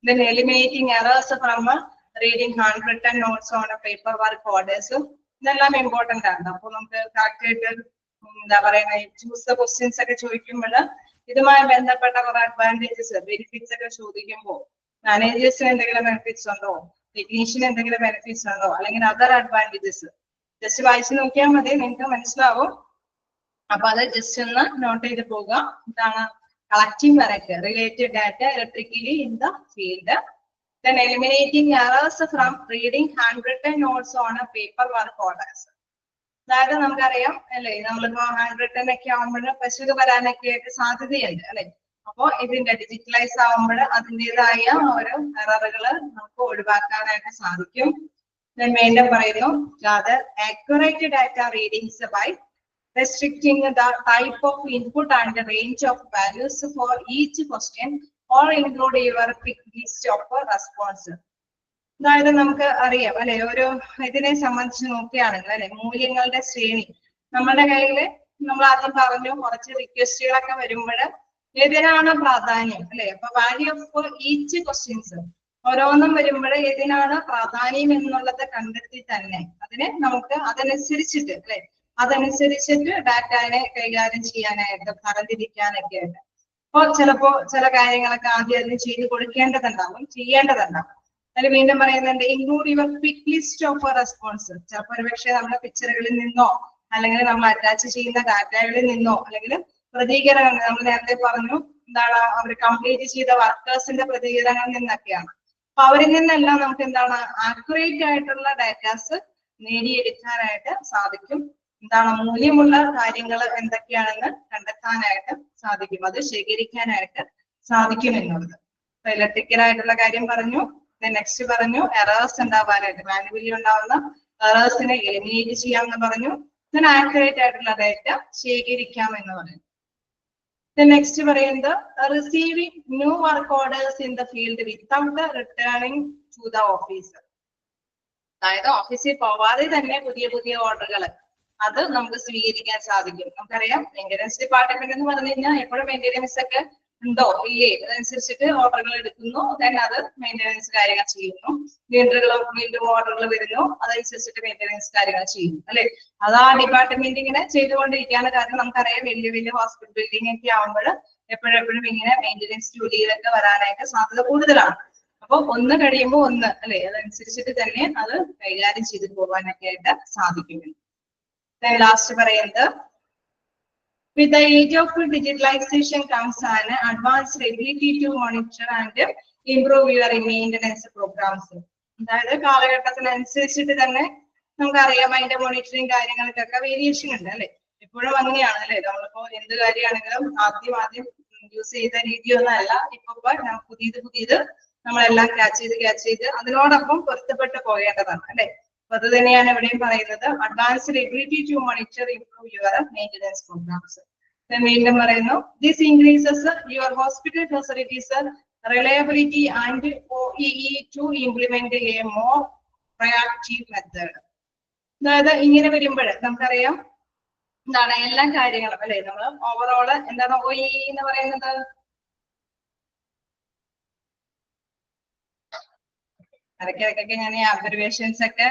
then eliminating errors from reading hand written notes on paper work ഓർഡേഴ്സും ഇതെല്ലാം ഇമ്പോർട്ടന്റ് ആണ് അപ്പൊ നമുക്ക് കറക്റ്റ് ആയിട്ട് എന്താ പറയുക ചൂസ് ദ ക്വസ്റ്റ്യൻസ് ഒക്കെ ചോദിക്കുമ്പോൾ ഇതുമായി ബന്ധപ്പെട്ട കുറെ അഡ്വാൻറ്റേജസ് ബെനിഫിറ്റ്സ് ഒക്കെ ചോദിക്കുമ്പോൾ മാനേജേഴ്സിന് എന്തെങ്കിലും ബെനിഫിറ്റ്സ് ഉണ്ടോ ടെക്നീഷ്യന് എന്തെങ്കിലും ബെനിഫിറ്റ്സ് ഉണ്ടോ അല്ലെങ്കിൽ അതർ അഡ്വാൻറ്റേജസ് ജസ്റ്റ് വായിച്ചു നോക്കിയാൽ മതി നിങ്ങൾക്ക് മനസ്സിലാവും അപ്പൊ അത് ജസ്റ്റ് ഒന്ന് നോട്ട് ചെയ്ത് പോകാം ഇതാണ് collecting work related data electrically in the field then eliminating errors from reading handwritten notes on a paper work orders അതായത് നമുക്കറിയാം അല്ലെ നമ്മളിപ്പോ ഹാൻഡ് റിട്ടൺ ഒക്കെ ആകുമ്പോൾ പശുക്ക് വരാനൊക്കെ ആയിട്ട് സാധ്യതയുണ്ട് അല്ലെ അപ്പൊ ഇതിന്റെ ഡിജിറ്റലൈസ് ആകുമ്പോൾ അതിൻ്റെതായ ഓരോ എററുകള് നമുക്ക് ഒഴിവാക്കാനായിട്ട് സാധിക്കും വീണ്ടും പറയുന്നു gather accurate data readings by restricting the type of input and the range of values for each question or include your quick list of response അതായത് നമുക്ക് അറിയാം അല്ലെ ഒരു ഇതിനെ സംബന്ധിച്ച് നോക്കുകയാണെങ്കിൽ അല്ലെ മൂല്യങ്ങളുടെ ശ്രേണി നമ്മുടെ കയ്യില് നമ്മൾ ആദ്യം പറഞ്ഞു കുറച്ച് റിക്വസ്റ്റുകളൊക്കെ വരുമ്പോൾ ഏതിനാണ് പ്രാധാന്യം അല്ലെ അപ്പൊ വാല്യൂ ഓഫ് ഈച്ച് ക്വസ്റ്റ്യൻസ് ഓരോന്നും വരുമ്പോൾ ഏതിനാണ് പ്രാധാന്യം എന്നുള്ളത് കണ്ടെത്തി തന്നെ അതിനെ നമുക്ക് അതനുസരിച്ചിട്ട് അല്ലെ അതനുസരിച്ചിട്ട് ഡാറ്റാനെ കൈകാര്യം ചെയ്യാനായിട്ട് തരംതിരിക്കാനൊക്കെ ആയിട്ട് അപ്പൊ ചില കാര്യങ്ങളൊക്കെ ആദ്യം ചെയ്ത് കൊടുക്കേണ്ടതുണ്ടാവും ചെയ്യേണ്ടതുണ്ടാവും അതിൽ വീണ്ടും പറയുന്നുണ്ട് include your quick list of response ചിലപ്പോൾ ഒരുപക്ഷെ നമ്മുടെ പിക്ചറുകളിൽ നിന്നോ അല്ലെങ്കിൽ നമ്മൾ അറ്റാച്ച് ചെയ്യുന്ന ഡാറ്റകളിൽ നിന്നോ അല്ലെങ്കിൽ പ്രതികരണങ്ങൾ നമ്മൾ നേരത്തെ പറഞ്ഞു എന്താണ് അവർ കംപ്ലീറ്റ് ചെയ്ത വർക്കേഴ്സിന്റെ പ്രതികരണങ്ങളിൽ നിന്നൊക്കെയാണ് അപ്പൊ അവരിൽ നിന്നെല്ലാം നമുക്ക് എന്താണ് ആക്യുറേറ്റ് ആയിട്ടുള്ള ഡാറ്റാസ് നേടിയെടുക്കാനായിട്ട് സാധിക്കും എന്താണ് മൂല്യമുള്ള കാര്യങ്ങൾ എന്തൊക്കെയാണെന്ന് കണ്ടെത്താനായിട്ട് സാധിക്കും, അത് ശേഖരിക്കാനായിട്ട് സാധിക്കും എന്നുള്ളത്. ഇലക്ട്രിക്കൽ ആയിട്ടുള്ള കാര്യം പറഞ്ഞു. നെക്സ്റ്റ് പറഞ്ഞു എറേഴ്സ് ഉണ്ടാവാനായിട്ട്, മാനുവലി ഉണ്ടാവുന്ന എറേഴ്സിനെ എലിമിനേറ്റ് ചെയ്യാമെന്ന് പറഞ്ഞു. ആക്യുറേറ്റ് ആയിട്ടുള്ള ഡാറ്റ ശേഖരിക്കാം എന്ന് പറയുന്നു. നെക്സ്റ്റ് പറയുന്നത് receiving new work orders in the field without returning to the office. അതായത് ഓഫീസിൽ പോവാതെ തന്നെ പുതിയ പുതിയ ഓർഡറുകൾ അത് നമുക്ക് സ്വീകരിക്കാൻ സാധിക്കും. നമുക്കറിയാം മെയിൻ്റെനൻസ് ഡിപ്പാർട്ട്മെന്റ് എന്ന് പറഞ്ഞു കഴിഞ്ഞാൽ എപ്പോഴും മെയിൻ്റെനൻസ് ഒക്കെ ഉണ്ടോ ഇല്ലേ അതനുസരിച്ചിട്ട് ഓർഡറുകൾ എടുക്കുന്നു, then അത് മെയിൻ്റെനൻസ് കാര്യങ്ങൾ ചെയ്യുന്നു. വീണ്ടും ഓർഡറുകൾ വരുന്നു, അതനുസരിച്ചിട്ട് മെയിൻ്റെനൻസ് കാര്യങ്ങൾ ചെയ്യുന്നു അല്ലെ. അത് ആ ഡിപ്പാർട്ട്മെന്റ് ഇങ്ങനെ ചെയ്തുകൊണ്ടിരിക്കുകയാണ്. കാരണം നമുക്കറിയാം വലിയ വലിയ ഹോസ്പിറ്റൽ ബിൽഡിംഗ് ഒക്കെ ആവുമ്പോൾ എപ്പോഴെപ്പോഴും ഇങ്ങനെ മെയിൻ്റെനൻസ് ജോലികളൊക്കെ വരാനായിട്ട് സാധ്യത കൂടുതലാണ്. അപ്പൊ ഒന്ന് കഴിയുമ്പോൾ ഒന്ന് അല്ലെ, അതനുസരിച്ചിട്ട് തന്നെ അത് കൈകാര്യം ചെയ്ത് പോകാനൊക്കെ ആയിട്ട് സാധിക്കും. ലാസ്റ്റ് പറയുന്നത് with the age of digitalization comes an advanced ability to monitor and improve your maintenance programs. അതായത് കാലഘട്ടത്തിനനുസരിച്ചിട്ട് തന്നെ നമുക്കറിയാം അതിന്റെ മോണിറ്ററിങ് കാര്യങ്ങൾക്കൊക്കെ വേരിയേഷൻ ഉണ്ട് അല്ലെ. എപ്പോഴും അങ്ങനെയാണ് അല്ലെ. നമ്മളിപ്പോ എന്ത് കാര്യമാണെങ്കിലും ആദ്യം യൂസ് ചെയ്ത രീതിയൊന്നും അല്ല ഇപ്പൊ പുതിയത് നമ്മളെല്ലാം ക്യാച്ച് ചെയ്ത് അതിനോടൊപ്പം പൊരുത്തപ്പെട്ട് പോകേണ്ടതാണ് അല്ലെ. അപ്പൊ അത് തന്നെയാണ് ഇവിടെയും പറയുന്നത്, advanced ability to monitor improve your maintenance programs. വീണ്ടും പറയുന്നു this increases your hospital facilities reliability and OEE to implement a more proactive method. അതായത് ഇങ്ങനെ വരുമ്പോൾ നമുക്കറിയാം എന്താണ് എല്ലാ കാര്യങ്ങളും അല്ലെ. നമ്മൾ ഓവറോള് എന്താണ് OEE എന്ന് പറയുന്നത്? ഇടയ്ക്കിടയ്ക്കൊക്കെ ഞാൻ ഈ അബ്സർവേഷൻസ് ഒക്കെ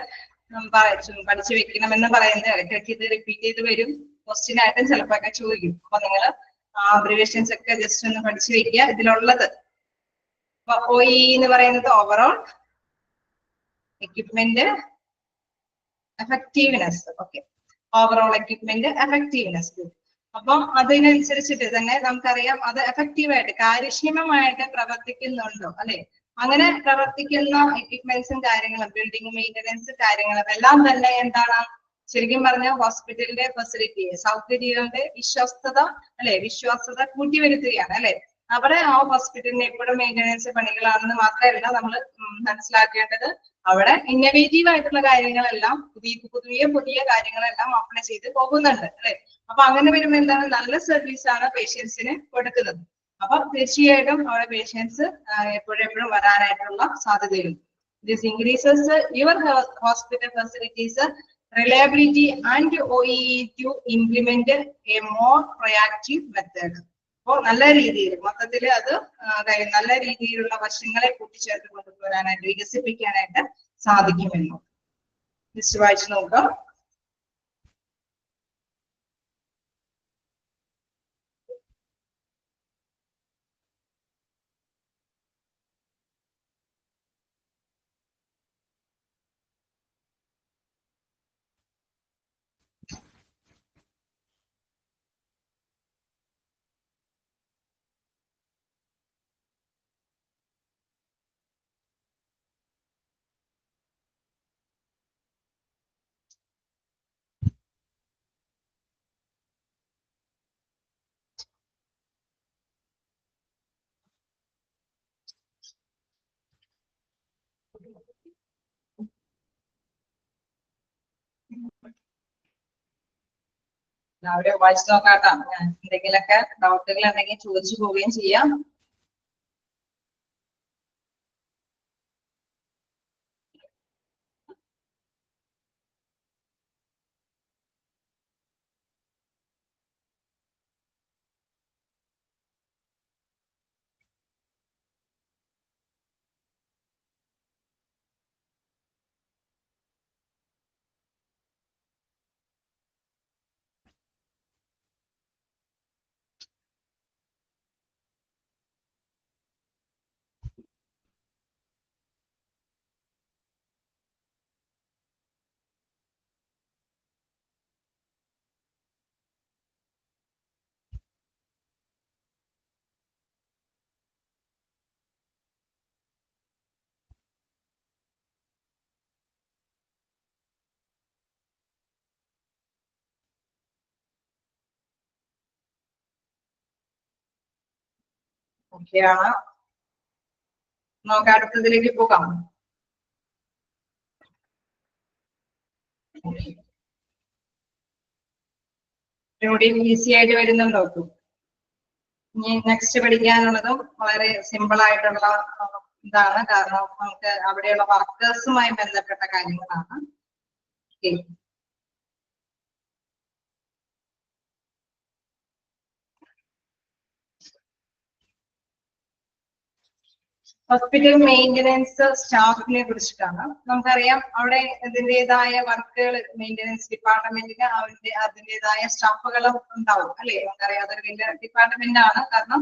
പഠിച്ചു വെക്കണമെന്ന് പറയുന്നത് ഇടയ്ക്കിടയ്ക്ക് ഇത് റിപ്പീറ്റ് ചെയ്ത് വരും, ക്വസ്റ്റ്യൻ ആയിട്ടും ചിലപ്പോ ഒക്കെ ചോദിക്കും. അപ്പൊ നിങ്ങൾ ആ അബ്സർവേഷൻസ് ഒക്കെ ജസ്റ്റ് ഒന്ന് പഠിച്ചു വെക്കുക. ഇതിലുള്ളത് OEE എന്ന് പറയുന്നത് overall equipment effectiveness. Okay, overall equipment effectiveness. അപ്പൊ അതിനനുസരിച്ചിട്ട് തന്നെ നമുക്കറിയാം അത് എഫക്റ്റീവായിട്ട് കാര്യക്ഷമമായിട്ട് പ്രവർത്തിക്കുന്നുണ്ടോ അല്ലെ. അങ്ങനെ പ്രവർത്തിക്കുന്ന എക്യുപ്മെന്റ്സും കാര്യങ്ങളും ബിൽഡിംഗ് മെയിൻ്റെനൻസ് കാര്യങ്ങളും എല്ലാം തന്നെ എന്താണ് ശരിക്കും പറഞ്ഞ ഹോസ്പിറ്റലിന്റെ ഫെസിലിറ്റി സൗകര്യങ്ങളുടെ വിശ്വസ്തത കൂട്ടിവരുത്തുകയാണ് അല്ലെ. അവിടെ ആ ഹോസ്പിറ്റലിന് എപ്പോഴും മെയിൻ്റെനൻസ് പണികളാണെന്ന് മാത്രമല്ല നമ്മൾ മനസ്സിലാക്കേണ്ടത്, അവിടെ ഇന്നവേറ്റീവ് ആയിട്ടുള്ള കാര്യങ്ങളെല്ലാം പുതിയ കാര്യങ്ങളെല്ലാം അപ്ലൈ ചെയ്ത് പോകുന്നുണ്ട് അല്ലെ. അപ്പൊ അങ്ങനെ വരുമ്പോൾ എന്താണ് നല്ല സർവീസ് ആണ് പേഷ്യൻസിന് കൊടുക്കുന്നത്. അപ്പൊ തീർച്ചയായിട്ടും അവിടെ പേഷ്യൻസ് എപ്പോഴും വരാനായിട്ടുള്ള സാധ്യതയുണ്ട്. This increases your hospital facilities reliability and OEE to implement a more proactive method. അപ്പോ നല്ല രീതിയിൽ മൊത്തത്തിൽ അത് നല്ല രീതിയിലുള്ള വശങ്ങളെ കൂട്ടിച്ചേർത്ത് കൊണ്ടുവരാനായിട്ട് വികസിപ്പിക്കാനായിട്ട് സാധിക്കുമെന്നു ജസ്റ്റ് വായിച്ചു നോക്കാം. എല്ലാവരും വായിച്ചു നോക്കാട്ടോ. എന്തെങ്കിലൊക്കെ ഡൗട്ടുകൾ ഉണ്ടെങ്കിൽ ചോദിച്ചു പോവുകയും ചെയ്യാം. ഓക്കെയാണ്. നമുക്ക് അടുത്തതിലേക്ക് പോകാം. ഇവിടെ ഈസി ആയിട്ട് വരുന്നുണ്ടോ? ഇനി നെക്സ്റ്റ് പഠിക്കാനുള്ളതും വളരെ സിമ്പിൾ ആയിട്ടുള്ള ഇതാണ്. കാരണം നമുക്ക് അവിടെയുള്ള വർക്കേഴ്സുമായി ബന്ധപ്പെട്ട കാര്യങ്ങളാണ്. ഓക്കെ, ഹോസ്പിറ്റൽ മെയിൻ്റനൻസ് സ്റ്റാഫിനെ കുറിച്ചിട്ടാണ്. നമുക്കറിയാം അവിടെ അതിൻ്റെതായ വർക്കുകൾ മെയിൻ്റനൻസ് ഡിപ്പാർട്ട്മെന്റിന് അതിൻ്റെതായ സ്റ്റാഫുകളും ഉണ്ടാവും അല്ലെ. നമുക്കറിയാം അതൊരു വലിയ ഡിപ്പാർട്ട്മെന്റ് ആണ്. കാരണം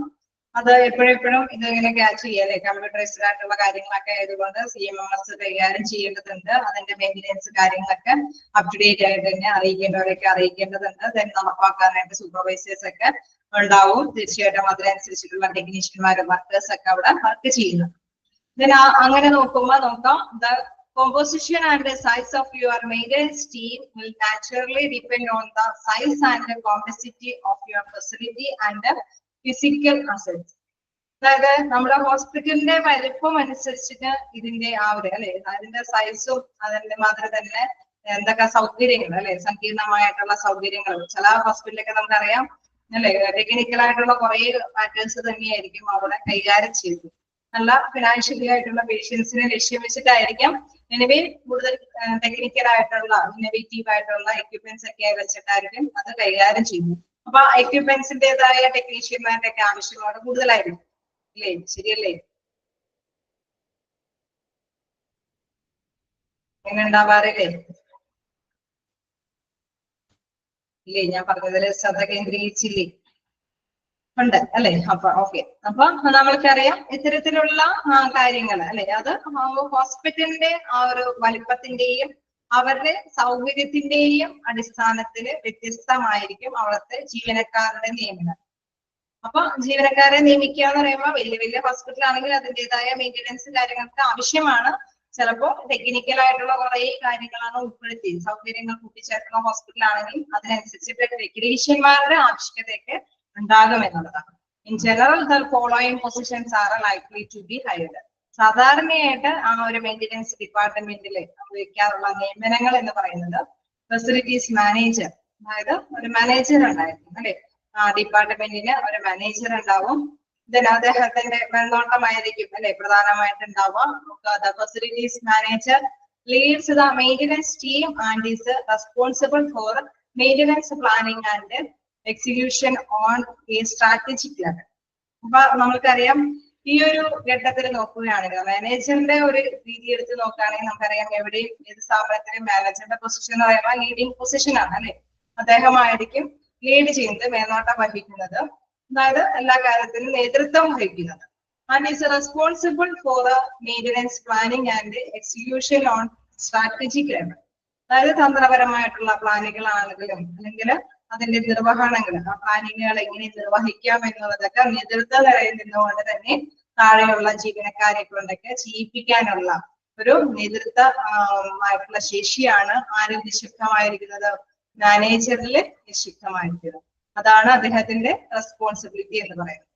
അത് എപ്പോഴെപ്പോഴും ഇതിങ്ങനെ ക്യാച്ച് ചെയ്യാല്ലേ, കമ്പ്യൂട്ടറൈസ്ഡ് ആയിട്ടുള്ള കാര്യങ്ങളൊക്കെ ആയതുകൊണ്ട് CMMS കൈകാര്യം ചെയ്യേണ്ടതുണ്ട്. അതിന്റെ മെയിൻ്റനൻസ് കാര്യങ്ങളൊക്കെ അപ് ടു ഡേറ്റ് ആയിട്ട് തന്നെ അറിയിക്കേണ്ടവരൊക്കെ അറിയിക്കേണ്ടതുണ്ട്. ദെൻ നടപ്പാക്കാനായിട്ട് സൂപ്പർവൈസേഴ്സ് ഒക്കെ ഉണ്ടാവും. തീർച്ചയായിട്ടും അതിനനുസരിച്ചിട്ടുള്ള ടെക്നീഷ്യന്മാരും വർക്കേഴ്സ് ഒക്കെ അവിടെ വർക്ക് ചെയ്യുന്നു. അങ്ങനെ നോക്കുമ്പോൾ നോക്കാം, the composition and the size of your maintenance team will naturally depend on the size and the complexity of your facility and the physical assets. അതായത് നമ്മുടെ ഹോസ്പിറ്റലിന്റെ വലിപ്പം അനുസരിച്ചിട്ട് ഇതിന്റെ ആ ഒരു അല്ലെ, അതിന്റെ സൈസും അതിന്റെ മാതിരി തന്നെ എന്തൊക്കെ സൗകര്യങ്ങൾ അല്ലെ, സങ്കീർണമായിട്ടുള്ള സൗകര്യങ്ങൾ ചില ഹോസ്പിറ്റലൊക്കെ നമുക്കറിയാം അല്ലെ, ടെക്നിക്കൽ ആയിട്ടുള്ള കുറെ മാറ്റേഴ്സ് തന്നെയായിരിക്കും അവിടെ കൈകാര്യം ചെയ്തത്. നല്ല ഫിനാൻഷ്യലി ആയിട്ടുള്ള പേഷ്യൻസിനെ ലക്ഷ്യം വെച്ചിട്ടായിരിക്കാം എനിവേ കൂടുതൽ ടെക്നിക്കൽ ആയിട്ടുള്ള ഇന്നോവേറ്റീവ് ആയിട്ടുള്ള എക്യുപ്മെന്റ്സ് ഒക്കെ വെച്ചിട്ടായിരിക്കും അത് കൈകാര്യം ചെയ്യുന്നത്. അപ്പൊ എക്യുപ്മെന്റ്സിന്റേതായ ടെക്നീഷ്യന്മാരുടെ ഒക്കെ ആവശ്യം അവിടെ കൂടുതലായിരിക്കും അല്ലേ, ശരിയല്ലേ? എങ്ങനെ ഉണ്ടാവാറില്ലേ? ഇല്ലേ, ഞാൻ പറഞ്ഞതിൽ ശ്രദ്ധ കേന്ദ്രീകരിച്ചില്ലേ? ഉണ്ട് അല്ലെ. അപ്പൊ ഓക്കെ, അപ്പൊ നമ്മൾക്കറിയാം ഇത്തരത്തിലുള്ള കാര്യങ്ങൾ അല്ലെ, അത് ഹോസ്പിറ്റലിന്റെ ആ ഒരു വലിപ്പത്തിന്റെയും അവരുടെ സൗകര്യത്തിന്റെയും അടിസ്ഥാനത്തിൽ വ്യത്യസ്തമായിരിക്കും അവിടുത്തെ ജീവനക്കാരുടെ നിയമനം. അപ്പൊ ജീവനക്കാരെ നിയമിക്കുക എന്ന് പറയുമ്പോൾ വലിയ വലിയ ഹോസ്പിറ്റൽ ആണെങ്കിൽ അതിൻ്റെതായ മെയിൻ്റനൻസ് കാര്യങ്ങൾക്ക് ആവശ്യമാണ്. ചിലപ്പോൾ ടെക്നിക്കൽ ആയിട്ടുള്ള കുറെ കാര്യങ്ങളാണ് ഉൾപ്പെടുത്തി സൗകര്യങ്ങൾ കൂട്ടിച്ചേർക്കുന്ന ഹോസ്പിറ്റൽ ആണെങ്കിൽ അതിനനുസരിച്ചിട്ട് ടെക്നീഷ്യന്മാരുടെ ആവശ്യകതയൊക്കെ ഉണ്ടാകും എന്നുള്ളതാണ്. In general the following positions are likely to be hired. സാധാരണയായിട്ട് ആ ഒരു മെയിൻ്റനൻസ് ഡിപ്പാർട്ട്മെന്റിൽ ഉപയോഗിക്കാറുള്ള നിയമനങ്ങൾ എന്ന് പറയുന്നത് ഫെസിലിറ്റീസ് മാനേജർ, അതായത് ഒരു മാനേജർ ഉണ്ടായിരിക്കും അല്ലെ, ഡിപ്പാർട്ട്മെന്റിന് ഒരു മാനേജർ ഉണ്ടാവും. അദ്ദേഹത്തിന്റെ മേൽനോട്ടമായിരിക്കും അല്ലെ പ്രധാനമായിട്ട് ഉണ്ടാവുക. Facilities manager Leeds the maintenance team and is responsible for maintenance planning and execution on A strategic level. അപ്പൊ നമുക്കറിയാം ഈ ഒരു ഘട്ടത്തിൽ നോക്കുകയാണെങ്കിൽ മാനേജറിന്റെ ഒരു രീതി എടുത്ത് നോക്കുകയാണെങ്കിൽ നമുക്കറിയാം എവിടെയും ഏത് സ്ഥാപനത്തിലും മാനേജറിന്റെ പൊസിഷൻ എന്ന് പറയുമ്പോൾ ലീഡിംഗ് പൊസിഷൻ ആണ് അല്ലെ. അദ്ദേഹമായിരിക്കും ലീഡ് ചെയ്യുന്നത്, മേൽനോട്ടം വഹിക്കുന്നത്, അതായത് എല്ലാ കാര്യത്തിലും നേതൃത്വം വഹിക്കുന്നത്. And is responsible for maintenance planning and execution on strategic level. അതായത് തന്ത്രപരമായിട്ടുള്ള പ്ലാനുകളാണെങ്കിലും അല്ലെങ്കിൽ അതിന്റെ നിർവഹണങ്ങൾ, ആ പ്ലാനിങ്ങുകൾ എങ്ങനെ നിർവഹിക്കാം എന്നുള്ളതൊക്കെ നേതൃത്വ നിലയിൽ നിന്നുകൊണ്ട് തന്നെ താഴെയുള്ള ജീവനക്കാരെ കൊണ്ടൊക്കെ ചെയ്യിപ്പിക്കാനുള്ള ഒരു നേതൃത്വ ആയിട്ടുള്ള ശേഷിയാണ് ആരും നിക്ഷിപ്തമായിരിക്കുന്നത്, മാനേജറിൽ നിക്ഷിപ്തമായിരിക്കുന്നത്. അതാണ് അദ്ദേഹത്തിന്റെ റെസ്പോൺസിബിലിറ്റി എന്ന് പറയുന്നത്.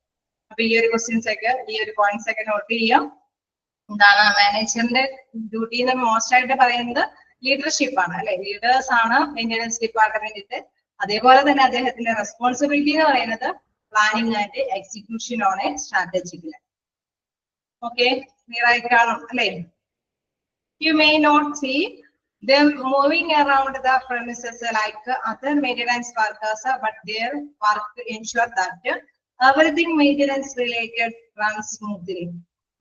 അപ്പൊ ഈ ഒരു ക്വസ്റ്റ്യൻസ് ഒക്കെ ഈ ഒരു പോയിന്റ്സ് ഒക്കെ നോട്ട് ചെയ്യാം. എന്താണ് മാനേജറിന്റെ ഡ്യൂട്ടി എന്ന് മോസ്റ്റ് ആയിട്ട് പറയുന്നത് ലീഡർഷിപ്പ് ആണ് അല്ലെ, ലീഡേഴ്സ് ആണ് മെയിൻ്റനൻസ് ഡിപ്പാർട്ട്മെന്റിന്റെ. അതേപോലെ തന്നെ അദ്ദേഹത്തിന്റെ റെസ്പോൺസിബിലിറ്റി എന്ന് പറയുന്നത് planning and execution on A strategic level. Okay, clear ആയി കാണും അല്ലെ? You may not see them moving around the premises like other maintenance workers, but their work ensure that everything maintenance related runs smoothly.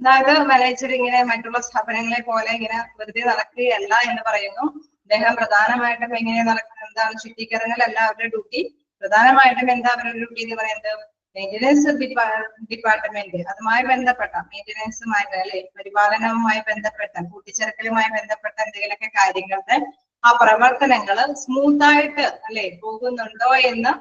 അതായത് manager ഇങ്ങനെ മറ്റുള്ള സ്ഥാപനങ്ങളെ പോലെ ഇങ്ങനെ വെറുതെ നടക്കുകയല്ല എന്ന് പറയുന്നു. അദ്ദേഹം പ്രധാനമായിട്ടും എങ്ങനെ എന്താണ് ചുറ്റിക്കറങ്ങലല്ല അവരുടെ ഡ്യൂട്ടി. പ്രധാനമായിട്ടും എന്താ അവരുടെ ഡ്യൂട്ടി എന്ന് പറയുന്നത് മെയിൻ്റനൻസ് ഡിപ്പാർട്ട്മെന്റ് അതുമായി ബന്ധപ്പെട്ട മെയിൻ്റനൻസുമായിട്ട് അല്ലെ, പരിപാലനവുമായി ബന്ധപ്പെട്ട കൂട്ടിച്ചേർക്കലുമായി ബന്ധപ്പെട്ട എന്തെങ്കിലുമൊക്കെ കാര്യങ്ങളുടെ ആ പ്രവർത്തനങ്ങൾ സ്മൂത്ത് ആയിട്ട് അല്ലെ പോകുന്നുണ്ടോ എന്ന്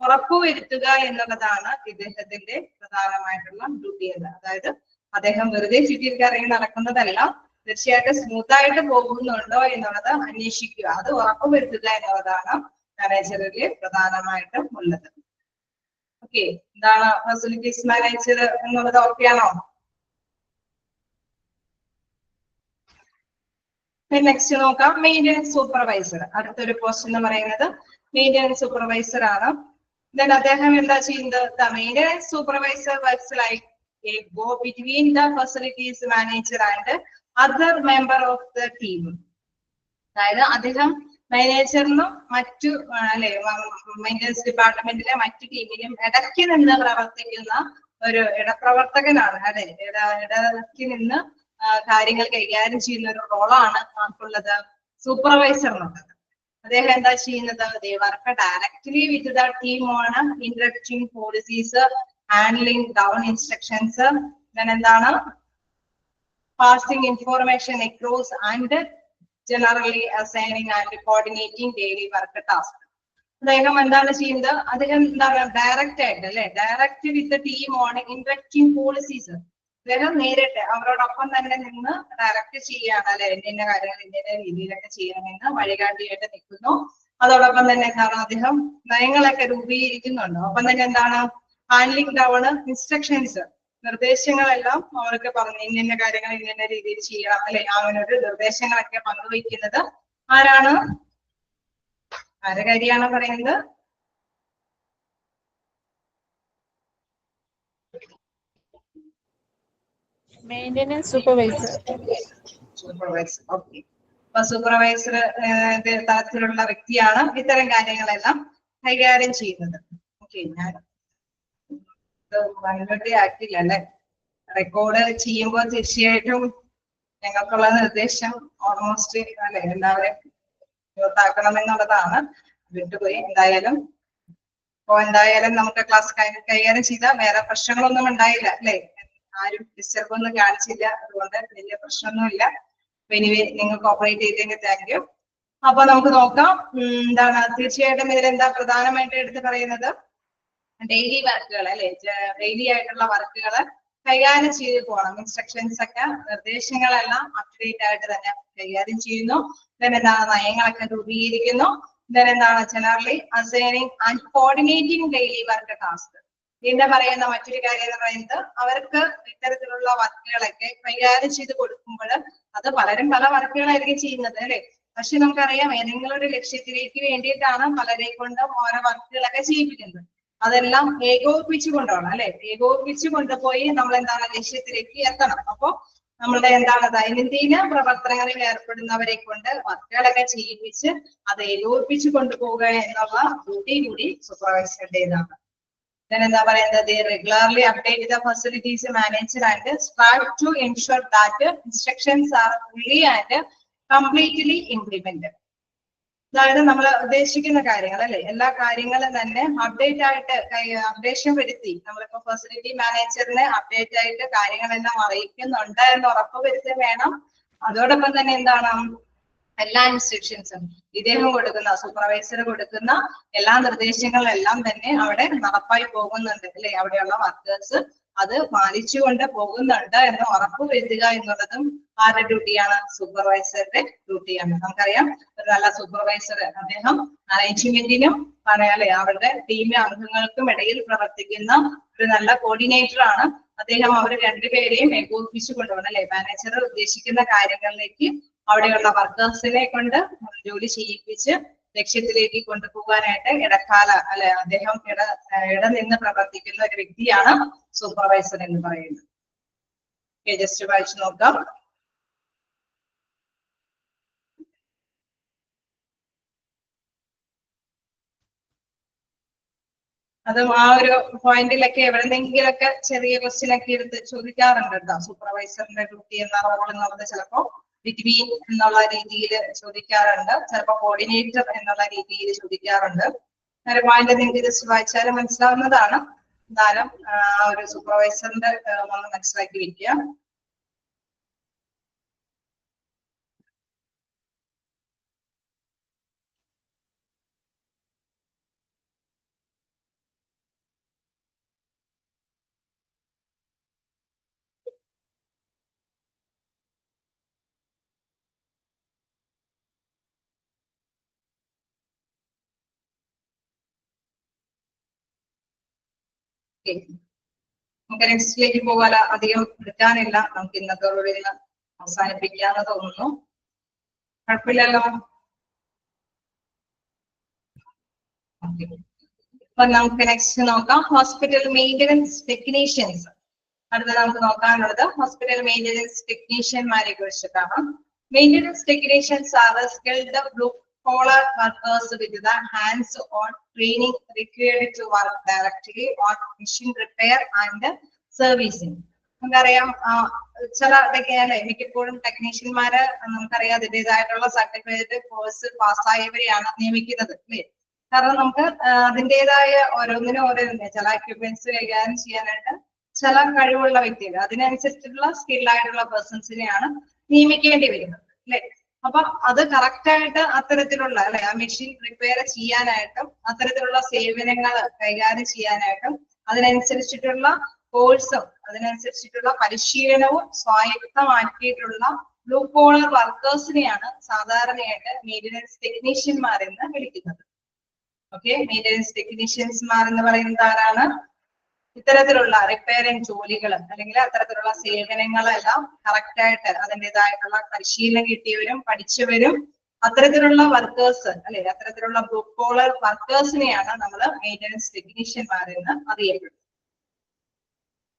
ഉറപ്പുവരുത്തുക എന്നുള്ളതാണ് ഇദ്ദേഹത്തിന്റെ പ്രധാനമായിട്ടുള്ള ഡ്യൂട്ടി എന്ന്. അതായത് അദ്ദേഹം വെറുതെ ചുറ്റിക്കറങ്ങി നടക്കുന്നതല്ല, തീർച്ചയായിട്ടും സ്മൂത്ത് ആയിട്ട് പോകുന്നുണ്ടോ എന്നുള്ളത് അന്വേഷിക്കുക, അത് ഉറപ്പുവരുത്തുക എന്നുള്ളതാണ് മാനേജറിൽ പ്രധാനമായിട്ടും ഉള്ളത്. ഓക്കെ, എന്താണ് ഫെസിലിറ്റീസ് മാനേജർ എന്നുള്ളത് ഓക്കെയാണോ? നെക്സ്റ്റ് നോക്കാം, മെയിൻ്റെനൻസ് സൂപ്പർവൈസർ. അടുത്തൊരു പോസ്റ്റ് എന്ന് പറയുന്നത് മെയിൻ്റെനൻസ് സൂപ്പർവൈസർ ആണ്. Then അദ്ദേഹം എന്താ ചെയ്യുന്നത്? The maintenance supervisor works like a go between the facilities manager and other member of the team. അതായത് അദ്ദേഹം മാനേജറിനും മറ്റു അല്ലെ മെയിൻ്റെനൻസ് ഡിപ്പാർട്ട്മെന്റിലെ മറ്റു ടീമിനും ഇടയ്ക്ക് നിന്ന് പ്രവർത്തിക്കുന്ന ഒരു ഇടപ്രവർത്തകനാണ്. അല്ലെ, ഇടയ്ക്ക് നിന്ന് കാര്യങ്ങൾ കൈകാര്യം ചെയ്യുന്ന ഒരു റോളാണ് ആർക്കുള്ളത്? സൂപ്പർവൈസർ എന്നുള്ളത്. അദ്ദേഹം എന്താ ചെയ്യുന്നത്? They work directly with the team on interpreting policies, handling down instructions, then എന്താണ് passing information across and generally assigning and coordinating daily work tasks. അദ്ദേഹം എന്താണ് ചെയ്യുന്നത്? അദ്ദേഹം എന്താണ് ഡയറക്റ്റ് ആയിട്ട് അല്ലെ, direct with team on interacting policies. അദ്ദേഹം നേരിട്ട് അവരോടൊപ്പം തന്നെ നിന്ന് ഡയറക്റ്റ് ചെയ്യാണ് അല്ലെ, ഇന്ന കാര്യങ്ങൾ ഇന്ന രീതിയിലൊക്കെ ചെയ്യണമെന്ന് വഴികാട്ടിയായിട്ട് നിൽക്കുന്നു. അതോടൊപ്പം തന്നെ കാരണം അദ്ദേഹം നയങ്ങളൊക്കെ രൂപീകരിക്കുന്നുണ്ട്. ഒപ്പം തന്നെ എന്താണ് ഹാൻഡ്ലിംഗ് ഡൗൺ ഇൻസ്ട്രക്ഷൻസ്, നിർദ്ദേശങ്ങളെല്ലാം അവർക്ക് പറഞ്ഞു ഇന്ന കാര്യങ്ങൾ ഇന്ന രീതിയിൽ ചെയ്യണം അല്ലെ, അങ്ങനെ ഒരു നിർദ്ദേശങ്ങളൊക്കെ പങ്കുവയ്ക്കുന്നത് ആരാണ്? ആരുടെ കാര്യമാണ് പറയുന്നത്? Maintenance supervisor. Supervisor, okay. അപ്പൊ സൂപ്പർവൈസർ തലത്തിലുള്ള വ്യക്തിയാണ് ഇത്തരം കാര്യങ്ങളെല്ലാം കൈകാര്യം ചെയ്യുന്നത്. ഓക്കെ, ഞാൻ കൺവേർട്ട് ആക്കില്ല അല്ലെ, റെക്കോർഡ് ചെയ്യുമ്പോൾ തീർച്ചയായിട്ടും ഞങ്ങൾക്കുള്ള നിർദ്ദേശം ഓൾമോസ്റ്റ് അല്ലെ എല്ലാവരും ആക്കണമെന്നുള്ളതാണ്. വിട്ടുപോയി. എന്തായാലും നമുക്ക് ക്ലാസ് കൈകാര്യം ചെയ്താൽ വേറെ പ്രശ്നങ്ങളൊന്നും ഉണ്ടായില്ല അല്ലെ, ആരും ഡിസ്റ്റർബ് ഒന്നും കാണിച്ചില്ല, അതുകൊണ്ട് വലിയ പ്രശ്നമൊന്നുമില്ല. എനിവേ നിങ്ങൾ കോപ്പറേറ്റ് ചെയ്തെങ്കിൽ താങ്ക് യു. അപ്പൊ നമുക്ക് നോക്കാം എന്താണ് തീർച്ചയായിട്ടും ഇതിലെന്താ പ്രധാനമായിട്ട് എടുത്ത് പറയുന്നത്? ഡെയിലി വർക്കുകൾ അല്ലെ, ഡെയിലി ആയിട്ടുള്ള വർക്കുകൾ കൈകാര്യം ചെയ്ത് പോകണം. ഇൻസ്ട്രക്ഷൻസ് ഒക്കെ നിർദ്ദേശങ്ങളെല്ലാം അപ്ഡേറ്റ് ആയിട്ട് തന്നെ കൈകാര്യം ചെയ്യുന്നു. എന്താണ് നയങ്ങളൊക്കെ രൂപീകരിക്കുന്നു. എന്താണ് generally assigning and coordinating daily work task. ഇതിന്റെ പറയുന്ന മറ്റൊരു കാര്യം എന്ന് പറയുന്നത് അവർക്ക് ഇത്തരത്തിലുള്ള വർക്കുകളൊക്കെ കൈകാര്യം ചെയ്ത് കൊടുക്കുമ്പോൾ അത് പലരും പല വർക്കുകളായിരിക്കും ചെയ്യുന്നത് അല്ലെ, പക്ഷെ നമുക്കറിയാം ഏതെങ്കിലും ഒരു ലക്ഷ്യത്തിലേക്ക് വേണ്ടിയിട്ടാണ് പലരെ കൊണ്ട് ഓരോ വർക്കുകളൊക്കെ ചെയ്യിപ്പിക്കുന്നത്. അതെല്ലാം ഏകോപിപ്പിച്ചു കൊണ്ടുപോകണം അല്ലെ, ഏകോപിപ്പിച്ചു കൊണ്ടുപോയി നമ്മൾ എന്താണ് ലക്ഷ്യത്തിലേക്ക് എത്തണം. അപ്പോ നമ്മളുടെ എന്താണ് ദൈനംദിന പ്രവർത്തനങ്ങളിൽ ഏർപ്പെടുന്നവരെ കൊണ്ട് വർക്കുകളൊക്കെ ചെയ്യിപ്പിച്ച് അത് ഏകോപിപ്പിച്ചു കൊണ്ടുപോവുക എന്നുള്ള ഡ്യൂട്ടി കൂടി സൂപ്പർവൈസറുടേതാണ്. എന്താ പറയുന്നത്? Regularly update the facilities manager and strive to ensure that instructions are fully and completely implemented. അതായത് നമ്മൾ ഉദ്ദേശിക്കുന്ന കാര്യങ്ങൾ അല്ലെ, എല്ലാ കാര്യങ്ങളും തന്നെ അപ്ഡേറ്റ് ആയിട്ട് അപ്ഡേഷൻ വരുത്തി നമ്മളിപ്പോ ഫെസിലിറ്റി മാനേജറിനെ അപ്ഡേറ്റ് ആയിട്ട് കാര്യങ്ങളെല്ലാം അറിയിക്കുന്നുണ്ട് എന്ന് ഉറപ്പ് വരുത്തി വേണം. അതോടൊപ്പം തന്നെ എന്താണ് എല്ലാ ഇൻസ്ട്രക്ഷൻസും ഇദ്ദേഹം കൊടുക്കുന്ന സൂപ്പർവൈസർ കൊടുക്കുന്ന എല്ലാ നിർദ്ദേശങ്ങളെല്ലാം തന്നെ അവിടെ നടപ്പായി പോകുന്നുണ്ട് അല്ലെ, അവിടെയുള്ള വർക്കേഴ്സ് അത് പാലിച്ചുകൊണ്ട് പോകുന്നുണ്ട് എന്ന് ഉറപ്പ് വരുത്തുക എന്നുള്ളതും ആരുടെ ഡ്യൂട്ടിയാണ്? സൂപ്പർവൈസറുടെ ഡ്യൂട്ടിയാണ്. നമുക്കറിയാം ഒരു നല്ല സൂപ്പർവൈസർ അദ്ദേഹം മാനേജ്മെന്റിനും അല്ലെ അവരുടെ ടീം അംഗങ്ങൾക്കും ഇടയിൽ പ്രവർത്തിക്കുന്ന ഒരു നല്ല കോർഡിനേറ്റർ ആണ് അദ്ദേഹം. അവർ രണ്ടുപേരെയും ഏകോപിപ്പിച്ചു കൊണ്ടുപോകണം അല്ലെ, മാനേജർ ഉദ്ദേശിക്കുന്ന കാര്യങ്ങളിലേക്ക് അവിടെയുള്ള വർക്കേഴ്സിനെ കൊണ്ട് ജോലി ചെയ്യിപ്പിച്ച് ലക്ഷ്യത്തിലേക്ക് കൊണ്ടുപോകാനായിട്ട് ഇടക്കാല അല്ലെ അദ്ദേഹം ഇടനിന്ന് പ്രവർത്തിക്കുന്ന ഒരു വ്യക്തിയാണ് സൂപ്പർവൈസർ എന്ന് പറയുന്നത്. ജസ്റ്റ് വായിച്ചു നോക്കാം. അതും ആ ഒരു പോയിന്റിലൊക്കെ എവിടെന്നെങ്കിലൊക്കെ ചെറിയ ക്വസ്റ്റ്യൻ ഒക്കെ എടുത്ത് ചോദിക്കാറുണ്ട് കേട്ടോ. സൂപ്പർവൈസറിന്റെ ഡ്യൂട്ടി എന്ന റോൾ എന്നുള്ളത് ചിലപ്പോ ബിറ്റ്വീൻ എന്നുള്ള രീതിയിൽ ചോദിക്കാറുണ്ട്, ചിലപ്പോ കോർഡിനേറ്റർ എന്നുള്ള രീതിയിൽ ചോദിക്കാറുണ്ട്. ഒരു പോയിന്റ് നിങ്ങൾക്ക് ജസ്റ്റ് വായിച്ചാലും മനസ്സിലാവുന്നതാണ്. എന്നാലും ആ ഒരു സൂപ്പർവൈസറിന്റെ ഒന്ന് മനസ്സിലാക്കി വെക്കുക. ഓക്കെ, നമുക്ക് നെക്സ്റ്റിലേക്ക് പോകാല. അധികം എടുക്കാനില്ല, നമുക്ക് ഇന്നത്തോടുകൂടി ഇന്ന് അവസാനിപ്പിക്കാന്ന് തോന്നുന്നു. കുഴപ്പമില്ലല്ലോ. അപ്പൊ നമുക്ക് നെക്സ്റ്റ് നോക്കാം ഹോസ്പിറ്റൽ മെയിൻ്റനൻസ് ടെക്നീഷ്യൻസ്. അടുത്ത നമുക്ക് നോക്കാനുള്ളത് ഹോസ്പിറ്റൽ മെയിൻ്റനൻസ് ടെക്നീഷ്യന്മാരെ കുറിച്ചിട്ടാണ്. Maintenance technicians are skilled blue collar workers with the hands-on training required to work directly on machine repair and servicing. നമുക്കറിയാം ചില അല്ലെ മിക്കപ്പോഴും ടെക്നീഷ്യന്മാര് നമുക്കറിയാം അതിൻ്റെതായിട്ടുള്ള സർട്ടിഫിക്കറ്റ് കോഴ്സ് പാസ്സായവരെയാണ് നിയമിക്കുന്നത് അല്ലേ. കാരണം നമുക്ക് അതിൻ്റെതായ ഓരോന്നിനും ഓരോന്നിനെ ചില എക്യുപ്മെന്റ്സ് കൈകാര്യം ചെയ്യാനായിട്ട് ചില കഴിവുള്ള വ്യക്തികൾ അതിനനുസരിച്ചിട്ടുള്ള സ്കില്ലായിട്ടുള്ള പേഴ്സൺസിനെയാണ് നിയമിക്കേണ്ടി വരുന്നത് അല്ലെ. അപ്പൊ അത് കറക്റ്റ് ആയിട്ട് അത്തരത്തിലുള്ള അല്ലെ ആ മെഷീൻ റിപ്പയർ ചെയ്യാനായിട്ടും അത്തരത്തിലുള്ള സേവനങ്ങൾ കൈകാര്യം ചെയ്യാനായിട്ടും അതിനനുസരിച്ചിട്ടുള്ള കോഴ്സും അതിനനുസരിച്ചിട്ടുള്ള പരിശീലനവും സ്വായത്തമാക്കിയിട്ടുള്ള ബ്ലൂ കോളർ വർക്കേഴ്സിനെയാണ് സാധാരണയായിട്ട് മെയിൻ്റനൻസ് ടെക്നീഷ്യന്മാർ എന്ന് വിളിക്കുന്നത്. ഓക്കെ, മെയിൻ്റനൻസ് ടെക്നീഷ്യൻസ്മാർ എന്ന് പറയുന്നത് ആരാണ്? ഇത്തരത്തിലുള്ള റിപ്പയറിംഗ് ജോലികൾ അല്ലെങ്കിൽ അത്തരത്തിലുള്ള സേവനങ്ങളെല്ലാം കറക്റ്റ് ആയിട്ട് അതിൻ്റെതായിട്ടുള്ള പരിശീലനം കിട്ടിയവരും പഠിച്ചവരും അത്തരത്തിലുള്ള വർക്കേഴ്സ് അല്ലെ അത്തരത്തിലുള്ള ബ്ലൂ കോളർ വർക്കേഴ്സിനെയാണ് നമ്മൾ മെയിൻ്റനൻസ് ടെക്നീഷ്യന്മാർ എന്ന് അറിയപ്പെടുന്നത്.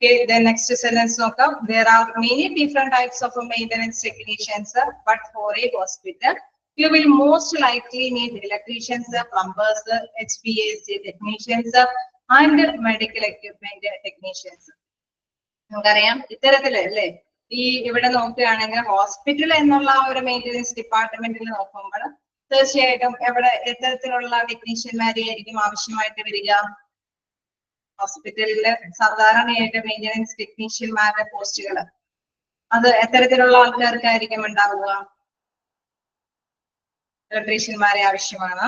Okay, then next sentence നോക്കാം. There are many different types of maintenance technicians, but for a hospital you will most likely need electricians, plumbers, HVAC technicians and medical equipment technicians. നമുക്കറിയാം ഇത്തരത്തില് അല്ലെ ഈ ഇവിടെ നോക്കുകയാണെങ്കിൽ ഹോസ്പിറ്റൽ എന്നുള്ള ഒരു മെയിൻ്റനൻസ് ഡിപ്പാർട്ട്മെന്റിൽ നോക്കുമ്പോൾ തീർച്ചയായിട്ടും എവിടെ എത്തരത്തിലുള്ള ടെക്നീഷ്യന്മാരെ ആയിരിക്കും ആവശ്യമായിട്ട് വരിക? ഹോസ്പിറ്റലില് സാധാരണയായിട്ട് മെയിൻ്റനൻസ് ടെക്നീഷ്യന്മാരുടെ പോസ്റ്റുകൾ അത് എത്തരത്തിലുള്ള ആൾക്കാർക്കായിരിക്കും ഉണ്ടാവുക? ഇലക്ട്രീഷ്യന്മാരെ ആവശ്യമാണ്.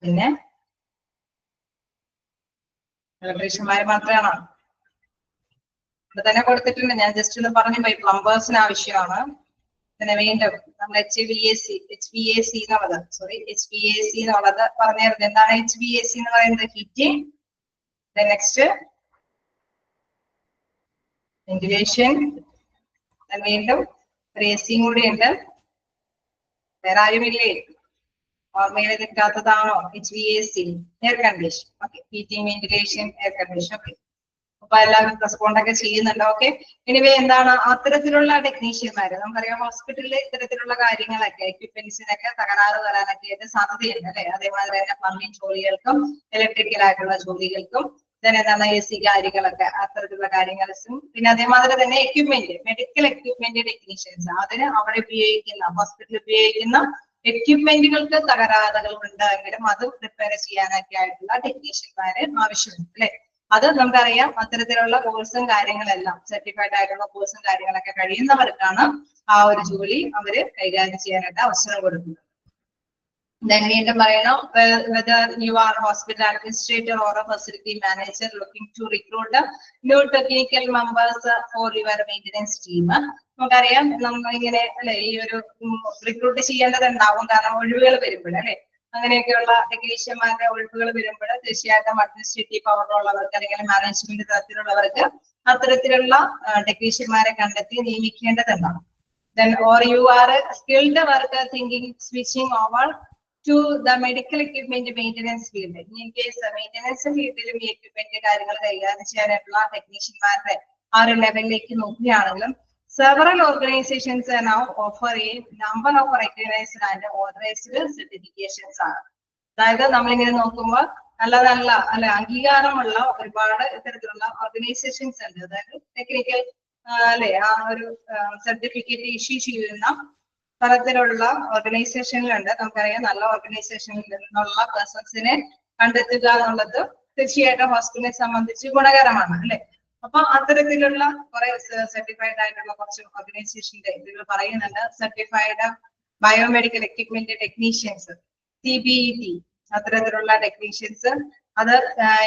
പിന്നെ ഇലക്ട്രീഷ്യന്മാര് മാത്രമാണോ? ഇവിടെ തന്നെ കൊടുത്തിട്ടുണ്ട്, ഞാൻ ജസ്റ്റ് ഒന്ന് പറഞ്ഞു പോയി. പ്ലംബേഴ്സിന് ആവശ്യമാണ്. പിന്നെ വീണ്ടും നമ്മൾ HVAC എന്നുള്ളത് പറഞ്ഞിരുന്നത്. എന്താണ് HVAC എന്ന് പറയുന്നത്? ഹീറ്റിംഗ്. Next ventilation. വീണ്ടും റേസിംഗ് കൂടി ഉണ്ട്. വേറെ ആരുമില്ലേ? ഓർമ്മയിൽ നിൽക്കാത്തതാണോ? HVAC, air condition. Okay, heating, ventilation, air condition. Okay, അപ്പൊ എല്ലാവരും റെസ്പോണ്ട് ഒക്കെ ചെയ്യുന്നുണ്ട്. ഓക്കെ, എനിവേ എന്താണ് അത്തരത്തിലുള്ള ടെക്നീഷ്യന്മാര് നമുക്കറിയാം ഹോസ്പിറ്റലിൽ ഇത്തരത്തിലുള്ള കാര്യങ്ങളൊക്കെ എക്യുപ്മെന്റ്സിനൊക്കെ തകരാറ് വരാനൊക്കെ ആയിട്ട് സാധ്യതയുണ്ട് അല്ലെ. അതേമാതിരി തന്നെ പ്ലംബിംഗ് ജോലികൾക്കും ഇലക്ട്രിക്കൽ ആയിട്ടുള്ള ജോലികൾക്കും then എന്താണ് AC കാര്യങ്ങളൊക്കെ അത്തരത്തിലുള്ള കാര്യങ്ങളും പിന്നെ അതേമാതിരി തന്നെ എക്യുപ്മെന്റ് മെഡിക്കൽ എക്യുപ്മെന്റ് ടെക്നീഷ്യൻസ് അതിന് അവിടെ ഉപയോഗിക്കുന്ന ഹോസ്പിറ്റലിൽ ഉപയോഗിക്കുന്ന എക്യുപ്മെന്റുകൾക്ക് തകരാറുകൾ ഉണ്ടെങ്കിലും അത് റിപ്പയർ ചെയ്യാനൊക്കെ ആയിട്ടുള്ള ടെക്നീഷ്യന്മാര് ആവശ്യമുണ്ട് അല്ലെ. അത് നമുക്കറിയാം അത്തരത്തിലുള്ള കോഴ്സും കാര്യങ്ങളെല്ലാം സർട്ടിഫൈഡ് ആയിട്ടുള്ള കോഴ്സും കാര്യങ്ങളൊക്കെ കഴിയുന്നവർക്കാണ് ആ ഒരു ജോലി അവര് കൈകാര്യം ചെയ്യാനായിട്ട് അവസരം കൊടുക്കുന്നത്. Then വീണ്ടും പറയണം whether you are hospital administrator or a facility manager looking to recruit new technical members for your maintenance team. നമുക്കറിയാം നമ്മളിങ്ങനെ അല്ലെ ഈ ഒരു റിക്രൂട്ട് ചെയ്യേണ്ടതുണ്ടാവും. കാരണം ഒഴിവുകൾ വരുമ്പോൾ അല്ലെ അങ്ങനെയൊക്കെയുള്ള ടെക്നീഷ്യന്മാരുടെ ഒഴിവുകൾ വരുമ്പോൾ തീർച്ചയായിട്ടും അഡ്മിനിസ്ട്രേറ്റീവ് പവറുള്ളവർക്ക് അല്ലെങ്കിൽ മാനേജ്മെന്റ് തരത്തിലുള്ളവർക്ക് അത്തരത്തിലുള്ള ടെക്നീഷ്യന്മാരെ കണ്ടെത്തി നിയമിക്കേണ്ടതുണ്ടാവും. Then or you are a skilled worker thinking switching over to the medical equipment maintenance field. In case maintenance ഫീൽഡിലും ഈ എക്യുപ്മെന്റ് കാര്യങ്ങൾ കൈകാര്യം ചെയ്യാനായിട്ടുള്ള ടെക്നീഷ്യന്മാരുടെ ആ ഒരു ലെവലിലേക്ക് നോക്കുകയാണെങ്കിലും several organizations now offer a number of recognized and authorized certifications ആണ്. അതായത് നമ്മളിങ്ങനെ നോക്കുമ്പോൾ നല്ല നല്ല അല്ലെ അംഗീകാരമുള്ള ഒരുപാട് ഇത്തരത്തിലുള്ള ഓർഗനൈസേഷൻസ് ഉണ്ട്. അതായത് ടെക്നിക്കൽ അല്ലെ ആ ഒരു സർട്ടിഫിക്കറ്റ് ഇഷ്യൂ ചെയ്യുന്ന തരത്തിലുള്ള ഓർഗനൈസേഷനിലുണ്ട്. നമുക്കറിയാം നല്ല ഓർഗനൈസേഷനിൽ നിന്നുള്ള പേഴ്സൺസിനെ കണ്ടെത്തുക എന്നുള്ളത് തീർച്ചയായിട്ടും ഹോസ്പിറ്റലിനെ സംബന്ധിച്ച് ഗുണകരമാണ് അല്ലെ. അപ്പൊ അത്തരത്തിലുള്ള കുറെ സർട്ടിഫൈഡ് ആയിട്ടുള്ള കുറച്ച് ഓർഗനൈസേഷന്റെ ഇതിൽ പറയുന്നുണ്ട്. Certified biomedical equipment technicians CBET അത്തരത്തിലുള്ള ടെക്നീഷ്യൻസ് അത്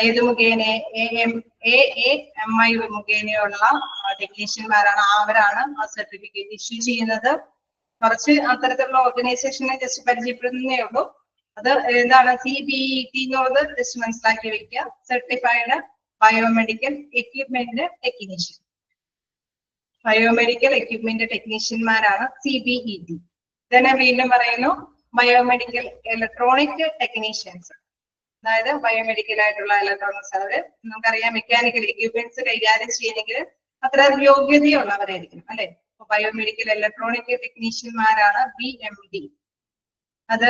ഏത് മുഖേന AAMI മുഖേനയുള്ള ടെക്നീഷ്യന്മാരാണ്. അവരാണ് ആ സർട്ടിഫിക്കറ്റ് ഇഷ്യൂ ചെയ്യുന്നത്. കുറച്ച് അത്തരത്തിലുള്ള ഓർഗനൈസേഷനെ ജസ്റ്റ് പരിചയപ്പെടുന്നേ ഉള്ളൂ. അത് എന്താണ് CBET എന്നുള്ളത് ജസ്റ്റ് മനസ്സിലാക്കി വെക്കുക. Certified biomedical equipment technician. Biomedical equipment ടെക്നീഷ്യന്മാരാണ് CBET. തന്നെ വീണ്ടും പറയുന്നു ബയോമെഡിക്കൽ ഇലക്ട്രോണിക് ടെക്നീഷ്യൻസ്, അതായത് ബയോമെഡിക്കൽ ആയിട്ടുള്ള ഇലക്ട്രോണിക്സ്. അവര് നമുക്കറിയാം മെക്കാനിക്കൽ എക്യുപ്മെന്റ്സ് കൈകാര്യം ചെയ്യണമെങ്കിൽ അത്ര യോഗ്യതയുള്ളവരായിരിക്കും അല്ലെ. ബയോമെഡിക്കൽ ഇലക്ട്രോണിക് ടെക്നീഷ്യന്മാരാണ് BMD. അത്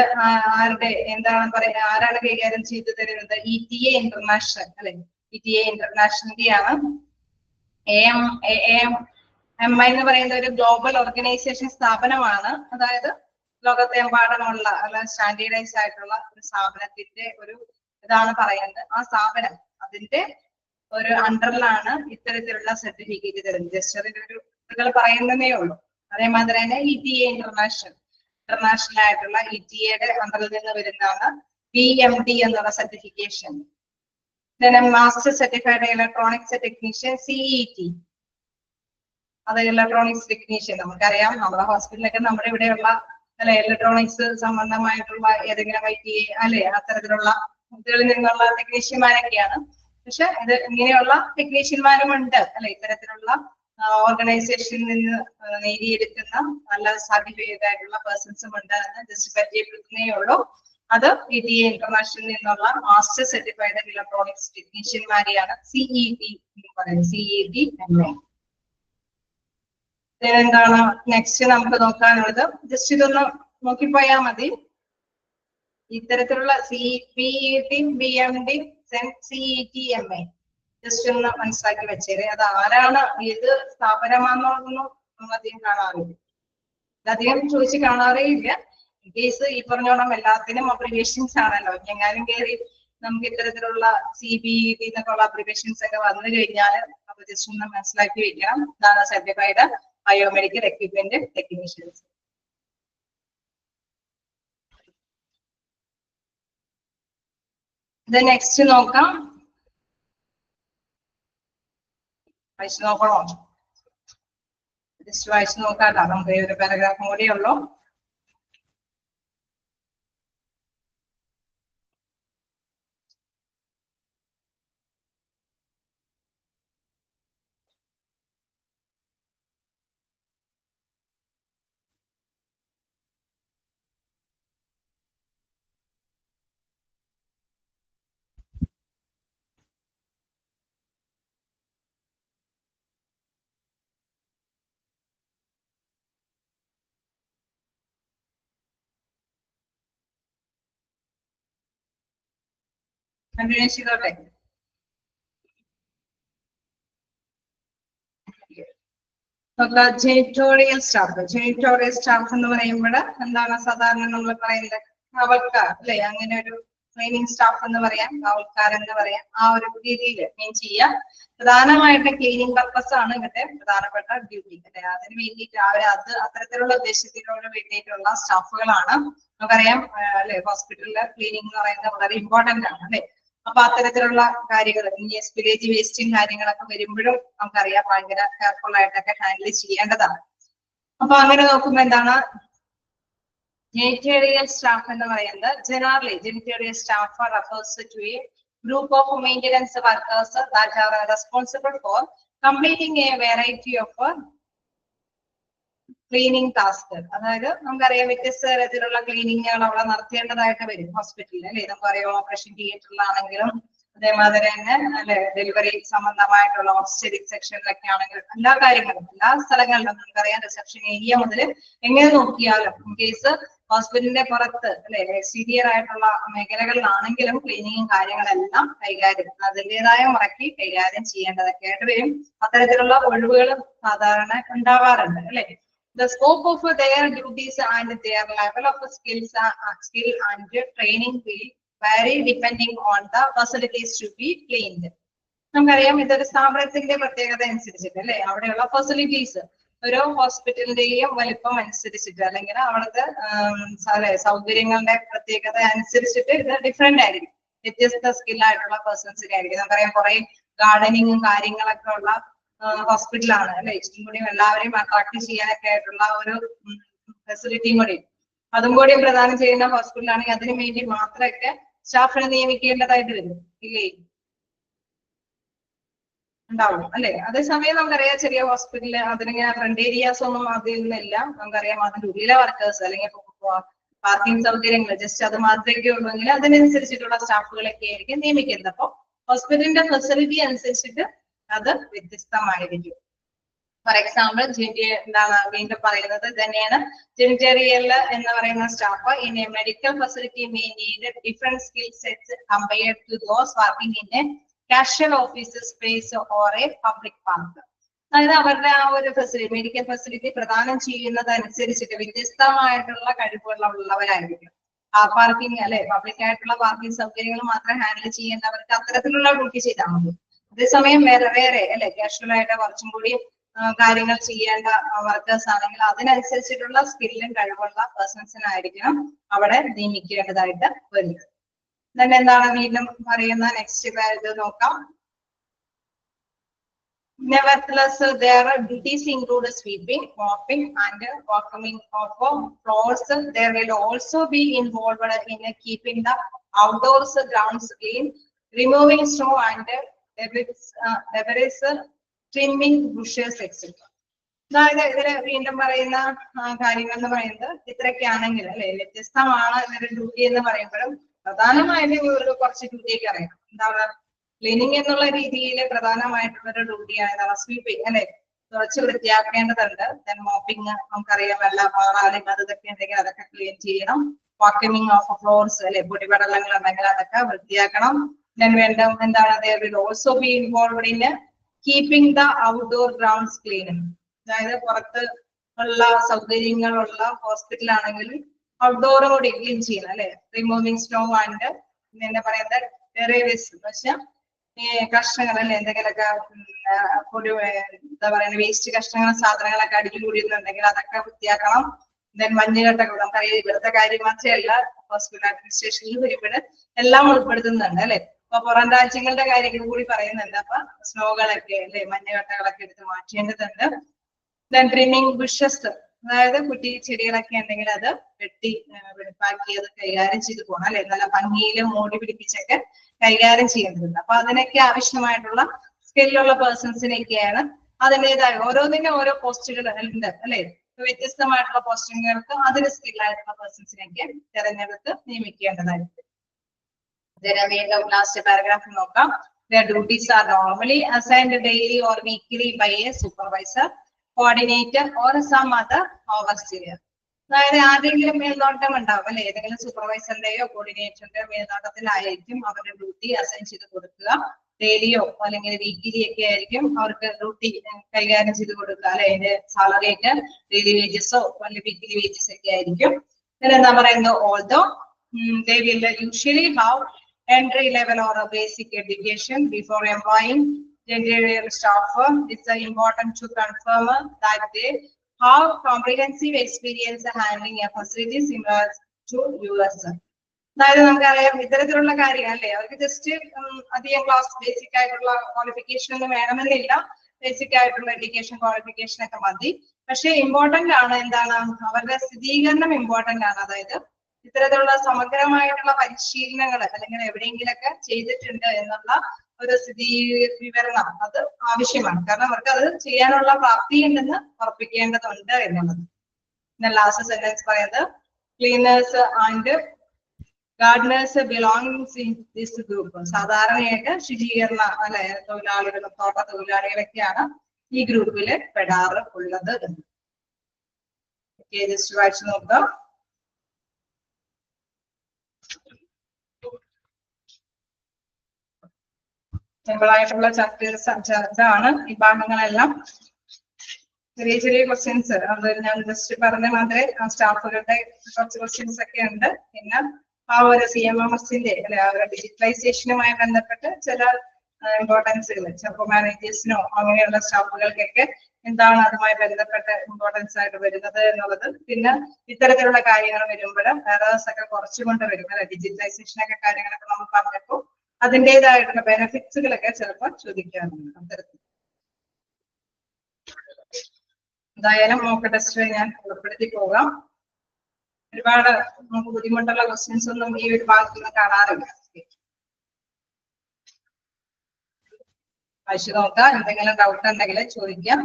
ആരുടെ എന്താണ് പറയുക, ആരാണ് കൈകാര്യം ചെയ്തു തരുന്നത്? ETA ഇന്റർനാഷണൽ അല്ലെ. ETA ഇന്റർനാഷണലിന്റെ ആണ്. AMI എന്ന് പറയുന്ന ഒരു ഗ്ലോബൽ ഓർഗനൈസേഷൻ സ്ഥാപനമാണ്. അതായത് ലോകത്തെമ്പാടുമുള്ള അല്ല സ്റ്റാൻഡേർഡൈസ് ആയിട്ടുള്ള ഒരു സ്ഥാപനത്തിന്റെ ഒരു ഇതാണ് പറയുന്നത്. ആ സ്ഥാപനം അതിന്റെ ഒരു അണ്ടറിലാണ് ഇത്തരത്തിലുള്ള സർട്ടിഫിക്കറ്റ് തരുന്നത്. ജസ്റ്റ് അതിന്റെ ഒരു ഇതുകൾ പറയുന്നതേ ഉള്ളൂ. അതേമാതിരി തന്നെ ETA ഇന്റർനാഷണൽ ആയിട്ടുള്ള ETA അണ്ടറിൽ നിന്ന് വരുന്നതാണ് BMD എന്നുള്ള certification. Master certified electronics technician CET. അത് ഇലക്ട്രോണിക്സ് ടെക്നീഷ്യൻ നമുക്കറിയാം നമ്മുടെ ഹോസ്പിറ്റലിലൊക്കെ നമ്മുടെ ഇവിടെയുള്ള അല്ലെ ഇലക്ട്രോണിക്സ് സംബന്ധമായിട്ടുള്ള ഏതെങ്കിലും ITA അല്ലെ അത്തരത്തിലുള്ള ഇതിൽ നിന്നുള്ള ടെക്നീഷ്യന്മാരൊക്കെയാണ്. പക്ഷെ ഇത് ഇങ്ങനെയുള്ള ടെക്നീഷ്യന്മാരും ഉണ്ട് അല്ലെ. ഇത്തരത്തിലുള്ള ഓർഗനൈസേഷനിൽ നിന്ന് നേടിയെടുക്കുന്ന നല്ല സർട്ടിഫൈഡ് ആയിട്ടുള്ള പേഴ്സൺസും ഉണ്ട് എന്ന് ജസ്റ്റ് പരിചയപ്പെടുത്തുന്നേ ഉള്ളൂ. അത് ETA ഇന്റർനാഷണലിൽ നിന്നുള്ള മാസ്റ്റർ സർട്ടിഫൈഡ് ഇലക്ട്രോണിക്സ് ടെക്നീഷ്യന്മാരെയാണ് CET എന്ന് പറയുന്നത്. CET MA. എന്താണ് നെക്സ്റ്റ് നമുക്ക് നോക്കാനുള്ളത്? ജസ്റ്റ് ഇതൊന്ന് നോക്കിപ്പോയാൽ മതി. ഇത്തരത്തിലുള്ള CBET BMD CET MA just ഒന്ന് മനസ്സിലാക്കി വെച്ചേരെ. അത് ആരാണ്, ഏത് സ്ഥാപനമാണെന്നൊന്നും അധികം കാണാറില്ല. അധികം ചോദിച്ച് കാണാറേ ഇല്ല. ഇൻ കേസ് ഈ പറഞ്ഞോണം എല്ലാത്തിനും അബ്രിവേഷൻസ് ആണല്ലോ. എങ്ങാനും കയറി നമുക്ക് ഇത്തരത്തിലുള്ള CBET എന്നൊക്കെയുള്ള അബ്രിവേഷൻസ് ഒക്കെ വന്നു കഴിഞ്ഞാൽ അപ്പൊ ജസ്റ്റ് ഒന്ന് മനസ്സിലാക്കി വെക്കണം. ഇതാണ് സർട്ടിഫൈഡ് ബയോമെഡിക്കൽ എക്യുപ്മെന്റ് ടെക്നീഷ്യൻസ്. ഇത് നെക്സ്റ്റ് നോക്കാം. വായിച്ചു നോക്കണോ? ജസ്റ്റ് വായിച്ചു നോക്കാട്ടോ. നമുക്ക് ഈ ഒരു പാരഗ്രാഫും കൂടിയേ ഉള്ളൂ. കണ്ടിന്യൂ ചെയ്തോട്ടെ. ജെനിറ്റോറിയൽ സ്റ്റാഫ് എന്ന് പറയുമ്പോൾ എന്താണ് സാധാരണ നമ്മൾ പറയുന്നത്? കാവൽക്കാർ അല്ലെ. അങ്ങനെ ഒരു ക്ലീനിങ് സ്റ്റാഫ് എന്ന് പറയാം, കാവൽക്കാരെന്ന് പറയാം. ആ ഒരു രീതിയിൽ മീൻ ചെയ്യാം. പ്രധാനമായിട്ട് ക്ലീനിങ് പർപ്പസ് ആണ് ഇവരുടെ പ്രധാനപ്പെട്ട ഡ്യൂട്ടി അല്ലെ. അതിന് വേണ്ടിയിട്ട് അത്തരത്തിലുള്ള ഉദ്ദേശത്തിനോട് വേണ്ടിയിട്ടുള്ള സ്റ്റാഫുകളാണ്. നമുക്കറിയാം അല്ലെ, ഹോസ്പിറ്റലിലെ ക്ലീനിങ് എന്ന് പറയുന്നത് വളരെ ഇമ്പോർട്ടന്റ് ആണ് അല്ലെ. അപ്പൊ അത്തരത്തിലുള്ള കാര്യങ്ങൾ വില്ലേജ് വേസ്റ്റും കാര്യങ്ങളൊക്കെ വരുമ്പോഴും നമുക്കറിയാം ഭയങ്കര കെയർഫുൾ ആയിട്ടൊക്കെ ഹാൻഡിൽ ചെയ്യേണ്ടതാണ്. അപ്പൊ അങ്ങനെ നോക്കുമ്പോ എന്താണ് ജെനിറ്റോറിയൽ സ്റ്റാഫ് എന്ന് പറയുന്നത്? Generally janitorial staff refers to a group of maintenance workers that are responsible for completing a variety of cleaning task. അതായത് നമുക്കറിയാം വ്യത്യസ്ത തരത്തിലുള്ള ക്ലീനിങ്ങുകൾ അവിടെ നടത്തേണ്ടതായിട്ട് വരും ഹോസ്പിറ്റലിൽ അല്ലെ. നമുക്കറിയാം ഓപ്പറേഷൻ തിയേറ്ററിലാണെങ്കിലും അതേമാതിരി തന്നെ അല്ലെ ഡെലിവറി സംബന്ധമായിട്ടുള്ള ഓബ്സ്റ്ററ്റിക് സെക്ഷനിലൊക്കെ ആണെങ്കിലും എല്ലാ കാര്യങ്ങളും എല്ലാ സ്ഥലങ്ങളിലും നമുക്കറിയാം റിസപ്ഷൻ ഏരിയ മുതൽ എങ്ങനെ നോക്കിയാലും ഇൻ കേസ് ഹോസ്പിറ്റലിന്റെ പുറത്ത് അല്ലെ എക്സ്റ്റീരിയർ ആയിട്ടുള്ള മേഖലകളിലാണെങ്കിലും ക്ലീനിങ്ങും കാര്യങ്ങളെല്ലാം അതിൻ്റെതായ മുറയ്ക്ക് കൈകാര്യം ചെയ്യേണ്ടതൊക്കെ ആയിട്ട് വരും. അത്തരത്തിലുള്ള ഒഴിവുകളും സാധാരണ ഉണ്ടാവാറുണ്ട് അല്ലെ. The scope of their duties and their level of skill and training will vary depending on the facilities to be cleaned. നമുക്കറിയാം ഇതൊരു സ്ഥാപനത്തിന്റെ പ്രത്യേകത അനുസരിച്ചിട്ട് അല്ലെ. അവിടെയുള്ള ഫെസിലിറ്റീസ് ഒരു ഹോസ്പിറ്റലിന്റെയും വലിപ്പം അനുസരിച്ചിട്ട് അല്ലെങ്കിൽ അവിടുത്തെ സൗകര്യങ്ങളുടെ പ്രത്യേകത അനുസരിച്ചിട്ട് ഇത് ഡിഫറെന്റ് ആയിരിക്കും. വ്യത്യസ്ത സ്കില്ലായിട്ടുള്ള പേഴ്സൺസിനെ ആയിരിക്കും. നമുക്കറിയാം കുറെ ഗാർഡനിങ്ങും കാര്യങ്ങളൊക്കെ ഉള്ള ഹോസ്പിറ്റലാണ് അല്ലെ. ഇഷ്ടം കൂടി എല്ലാവരെയും അട്രാക്ട് ചെയ്യാനൊക്കെ ആയിട്ടുള്ള ഒരു ഫെസിലിറ്റിയും കൂടി. അതും കൂടി പ്രദാനം ചെയ്യുന്ന ഹോസ്പിറ്റലാണെങ്കിൽ അതിനു വേണ്ടി മാത്രമൊക്കെ സ്റ്റാഫിനെ നിയമിക്കേണ്ടതായിട്ട് വരും ഇല്ലേ? ഉണ്ടാവും അല്ലെ? അതേസമയം നമുക്കറിയാം ചെറിയ ഹോസ്പിറ്റലിൽ അതിനിങ്ങനെ ഫ്രണ്ട് ഏരിയാസ് ഒന്നും അതിൽ നിന്നില്ല. നമുക്കറിയാം അതിന്റെ ഉള്ളിലെ വർക്കേഴ്സ് അല്ലെങ്കിൽ പാർക്കിംഗ് സൗകര്യങ്ങൾ ജസ്റ്റ് അത് മാത്രമേ ഉള്ളെങ്കിൽ അതിനനുസരിച്ചിട്ടുള്ള സ്റ്റാഫുകളൊക്കെ ആയിരിക്കും നിയമിക്കുന്നത്. അപ്പൊ ഹോസ്പിറ്റലിന്റെ ഫെസിലിറ്റി അനുസരിച്ചിട്ട് അത് വ്യത്യസ്തമായിരിക്കും. ഫോർ എക്സാമ്പിൾ എന്താണ് വീണ്ടും പറയുന്നത് തന്നെയാണ്, ജെനിറ്റോറിയൽ എന്ന് പറയുന്ന staff in a medical facility may need different skill sets compared to those working in a casual office space or a public park. അതായത് അവരുടെ ആ ഒരു ഫെസിലിറ്റി മെഡിക്കൽ ഫെസിലിറ്റി പ്രദാനം ചെയ്യുന്നതനുസരിച്ചിട്ട് വ്യത്യസ്തമായിട്ടുള്ള കഴിവുകളുള്ളവരായിരിക്കും. കാർ പാർക്കിംഗ് അല്ലെ, പബ്ലിക് ആയിട്ടുള്ള പാർക്കിംഗ് സൗകര്യങ്ങൾ മാത്രം ഹാൻഡിൽ ചെയ്യേണ്ടവർക്ക് അത്തരത്തിലുള്ള ഡ്യൂട്ടി ചെയ്താൽ മതി. അതേസമയം വേറെ അല്ലെ കാഷ്വൽ ആയിട്ട് കുറച്ചും കൂടി കാര്യങ്ങൾ ചെയ്യേണ്ട വർക്കേഴ്സ് ആണെങ്കിൽ അതിനനുസരിച്ചിട്ടുള്ള സ്കില്ലും കഴിവുള്ള പേഴ്സൺസിനായിരിക്കണം അവിടെ നിയമിക്കേണ്ടതായിട്ട് വരുന്നത്. തന്നെ എന്താണ് വീണ്ടും പറയുന്ന നെക്സ്റ്റ് ഇത് നോക്കാം. Nevertheless, their duties include sweeping, mopping, and vacuuming of floors. They will also be involved in keeping the outdoors grounds clean, removing snow and debris, trimming bushes, etc. അതായത് ഇതില് വീണ്ടും പറയുന്ന കാര്യങ്ങൾ എന്ന് പറയുന്നത് ഇത്രയൊക്കെയാണെങ്കിൽ അല്ലെ, വ്യത്യസ്തമാണ് ഇവരുടെ ഡ്യൂട്ടി എന്ന് പറയുമ്പോഴും പ്രധാനമായിട്ടും ഇവർക്ക് കുറച്ച് ഡ്യൂട്ടിയൊക്കെ അറിയാം. എന്താണ് ക്ലീനിങ് എന്നുള്ള രീതിയിൽ പ്രധാനമായിട്ടുള്ളൊരു ഡ്യൂട്ടിയാണ് സ്വീപ്പിംഗ് അല്ലെ, കുറച്ച് വൃത്തിയാക്കേണ്ടതുണ്ട്. ദെൻ മോപ്പിംഗ് നമുക്കറിയാം, വെള്ളം മാറാലും അതൊക്കെ ഉണ്ടെങ്കിൽ അതൊക്കെ ക്ലീൻ ചെയ്യണം. വാക്യൂമിംഗ് ഓഫ് ഫ്ലോർസ് അല്ലെ, പൊടിപടലങ്ങൾ ഉണ്ടെങ്കിൽ അതൊക്കെ വൃത്തിയാക്കണം. ദെൻ വീണ്ടും എന്താണ് they will also be involved in keeping the outdoor grounds clean. അതായത് പുറത്ത് ഉള്ള സൗകര്യങ്ങളുള്ള ഹോസ്പിറ്റൽ ആണെങ്കിൽ ഔട്ട്ഡോർ കൂടി ക്ലീൻ ചെയ്യണം അല്ലെ. റിമൂവിങ് സ്നോ ആൻഡ് എന്താ പറയുന്നത് ഡെറിവേഴ്സ്, പക്ഷെ ഈ കഷ്ണങ്ങൾ അല്ലെ എന്തെങ്കിലുമൊക്കെ പൊടി എന്താ പറയുക വേസ്റ്റ് കഷ്ണങ്ങൾ സാധനങ്ങളൊക്കെ അടിച്ചു കൂടിയിട്ടുണ്ടെങ്കിൽ അതൊക്കെ വൃത്തിയാക്കണം. ദെൻ മഞ്ഞുകെട്ടൊക്കെ നമുക്കറിയാം ഇവിടുത്തെ കാര്യം മാത്രമല്ല, ഹോസ്പിറ്റൽ അഡ്മിനിസ്ട്രേഷനിൽ വരുമ്പോൾ എല്ലാം ഉൾപ്പെടുത്തുന്നുണ്ട് അല്ലെ. അപ്പൊ പുറം രാജ്യങ്ങളുടെ കാര്യങ്ങൾ കൂടി പറയുന്നുണ്ട്. അപ്പൊ സ്നോകളൊക്കെ അല്ലെ മഞ്ഞുകെട്ടകളൊക്കെ എടുത്ത് മാറ്റേണ്ടതുണ്ട്. ദെൻ ട്രിമ്മിങ് ബുഷസ്, അതായത് കുറ്റി ചെടികളൊക്കെ ഉണ്ടെങ്കിൽ അത് വെളുപ്പാക്കി അത് കൈകാര്യം ചെയ്ത് പോകണം അല്ലെ. നല്ല ഭംഗിയിൽ മൂടി പിടിപ്പിച്ചൊക്കെ കൈകാര്യം ചെയ്യേണ്ടതുണ്ട്. അപ്പൊ അതിനൊക്കെ ആവശ്യമായിട്ടുള്ള സ്കില്ലുള്ള പേഴ്സൺസിനൊക്കെയാണ് അതിൻ്റെതായ ഓരോന്നിനും ഓരോ പോസ്റ്റുകൾ ഉണ്ട് അല്ലെ. വ്യത്യസ്തമായിട്ടുള്ള പോസ്റ്റിങ്ങൾക്ക് അതിന് സ്കില്ലായിട്ടുള്ള പേഴ്സൺസിനൊക്കെ തിരഞ്ഞെടുത്ത് നിയമിക്കേണ്ടതായിരിക്കും. വീണ്ടും ലാസ്റ്റ് പാരഗ്രാഫ് നോക്കാം. Their duties are normally assigned daily or weekly by a supervisor, coordinator or some other overseer. അതായത് ആരെങ്കിലും മേൽനോട്ടം ഉണ്ടാവും അല്ലെ, ഏതെങ്കിലും സൂപ്പർവൈസറിന്റെയോ കോർഡിനേറ്ററിന്റെയോ മേൽനോട്ടത്തിലായിരിക്കും അവരുടെ ഡ്യൂട്ടി അസൈൻ ചെയ്ത് കൊടുക്കുക. ഡെയിലിയോ അല്ലെങ്കിൽ വീക്കിലി ഒക്കെ ആയിരിക്കും അവർക്ക് ഡ്യൂട്ടി കൈകാര്യം ചെയ്ത് കൊടുക്കുക അല്ലെ. അതിന്റെ സാലറി ഒക്കെ ഡെയിലി വേജസോ അല്ലെങ്കിൽ വീക്കിലി വേജസ് ഒക്കെ ആയിരിക്കും. എന്താ പറയുന്നത്, although they will usually have entry level or a basic education before employing general staff. It's important to confirm that they have comprehensive experience handling a facility similar to US. അതായത് നമുക്കറിയാം ഇത്തരത്തിലുള്ള കാര്യം അല്ലേ, അവർക്ക് ജസ്റ്റ് അധികം class basic ആയിട്ടുള്ള qualification ഒന്നും വേണമെന്നില്ല. ബേസിക് ആയിട്ടുള്ള എഡ്യൂക്കേഷൻ ക്വാളിഫിക്കേഷൻ ഒക്കെ മതി. പക്ഷെ ഇമ്പോർട്ടന്റ് ആണ് എന്താണ് അവരുടെ സ്ഥിരീകരണം ഇമ്പോർട്ടന്റ് ആണ്. അതായത് ഇത്തരത്തിലുള്ള സമഗ്രമായിട്ടുള്ള പരിശീലനങ്ങൾ അല്ലെങ്കിൽ എവിടെയെങ്കിലൊക്കെ ചെയ്തിട്ടുണ്ട് എന്നുള്ള ഒരു വിവരണം അത് ആവശ്യമാണ്. കാരണം അവർക്ക് അത് ചെയ്യാനുള്ള പ്രാപ്തി ഉണ്ടെന്ന് ഉറപ്പിക്കേണ്ടതുണ്ട് എന്നുള്ളത്. പിന്നെ ലാസ്റ്റ് സെന്റൻസ് പറയുന്നത് cleaners and gardeners belongs in this group. സാധാരണയായിട്ട് ശുചീകരണ അല്ലെ തൊഴിലാളികളും തോട്ട തൊഴിലാളികളൊക്കെയാണ് ഈ ഗ്രൂപ്പിൽ പെടാറ് ഉള്ളത്. ജസ്റ്റ് വായിച്ചു നോക്കാം. സിമ്പിളായിട്ടുള്ള ഇതാണ് ഈ ഭാഗങ്ങളെല്ലാം. ചെറിയ ചെറിയ ക്വസ്റ്റ്യൻസ് അത് ഞാൻ ജസ്റ്റ് പറഞ്ഞ മാതിരി സ്റ്റാഫുകളുടെ കുറച്ച് ക്വസ്റ്റ്യൻസ് ഒക്കെ ഉണ്ട്. പിന്നെ ആ ഒരു CMMSന്റെ അല്ലെ ആ ഒരു ഡിജിറ്റലൈസേഷനുമായി ബന്ധപ്പെട്ട് ചില ഇമ്പോർട്ടൻസുകൾ ചിലപ്പോൾ മാനേജേഴ്സിനോ അങ്ങനെയുള്ള സ്റ്റാഫുകൾക്കൊക്കെ എന്താണ് അതുമായി ബന്ധപ്പെട്ട ഇമ്പോർട്ടൻസ് ആയിട്ട് വരുന്നത് എന്നുള്ളത്. പിന്നെ ഇത്തരത്തിലുള്ള കാര്യങ്ങൾ വരുമ്പോൾ എറേഴ്സ് ഒക്കെ കുറച്ചുകൊണ്ട് വരും അല്ലെ. ഡിജിറ്റലൈസേഷൻ ഒക്കെ കാര്യങ്ങളൊക്കെ നമ്മൾ പറഞ്ഞപ്പോൾ അതിൻ്റെതായിട്ടുള്ള ബെനിഫിറ്റ്സുകളൊക്കെ ചിലപ്പോൾ ചോദിക്കാറുണ്ട് അത്തരത്തിൽ. എന്തായാലും മോക്ക് ടെസ്റ്റ് ഞാൻ ഉൾപ്പെടുത്തി പോകാം. ഒരുപാട് നമുക്ക് ബുദ്ധിമുട്ടുള്ള ക്വസ്റ്റ്യൻസ് ഒന്നും ഈ ഒരു ഭാഗത്തുനിന്ന് കാണാറില്ല. വായിച്ചു നോക്കാം, എന്തെങ്കിലും ഡൗട്ട് ഉണ്ടെങ്കിൽ ചോദിക്കാം.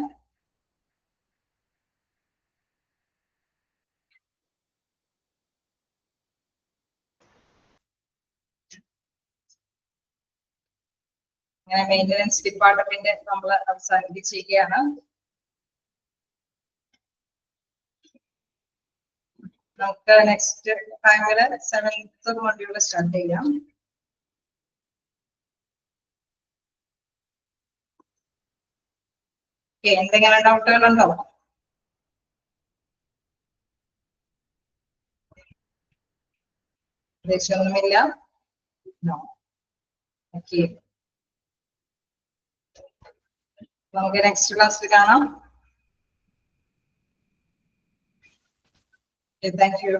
അങ്ങനെ മെയിൻ്റനൻസ് ഡിപ്പാർട്ട്മെന്റ് നമ്മൾ അവസാനിപ്പിച്ചിരിക്കുകയാണ്. നമുക്ക് നെക്സ്റ്റ് ടൈമില് 7th മൊഡ്യൂൾ സ്റ്റാർട്ട് ചെയ്യാം. എന്തെങ്കിലും ഡൗട്ടുകൾ ഉണ്ടോ? ഉദ്ദേശമൊന്നുമില്ല. ഓക്കെ, നമുക്ക് നെക്സ്റ്റ് ക്ലാസ്സിൽ കാണാം. Thank you.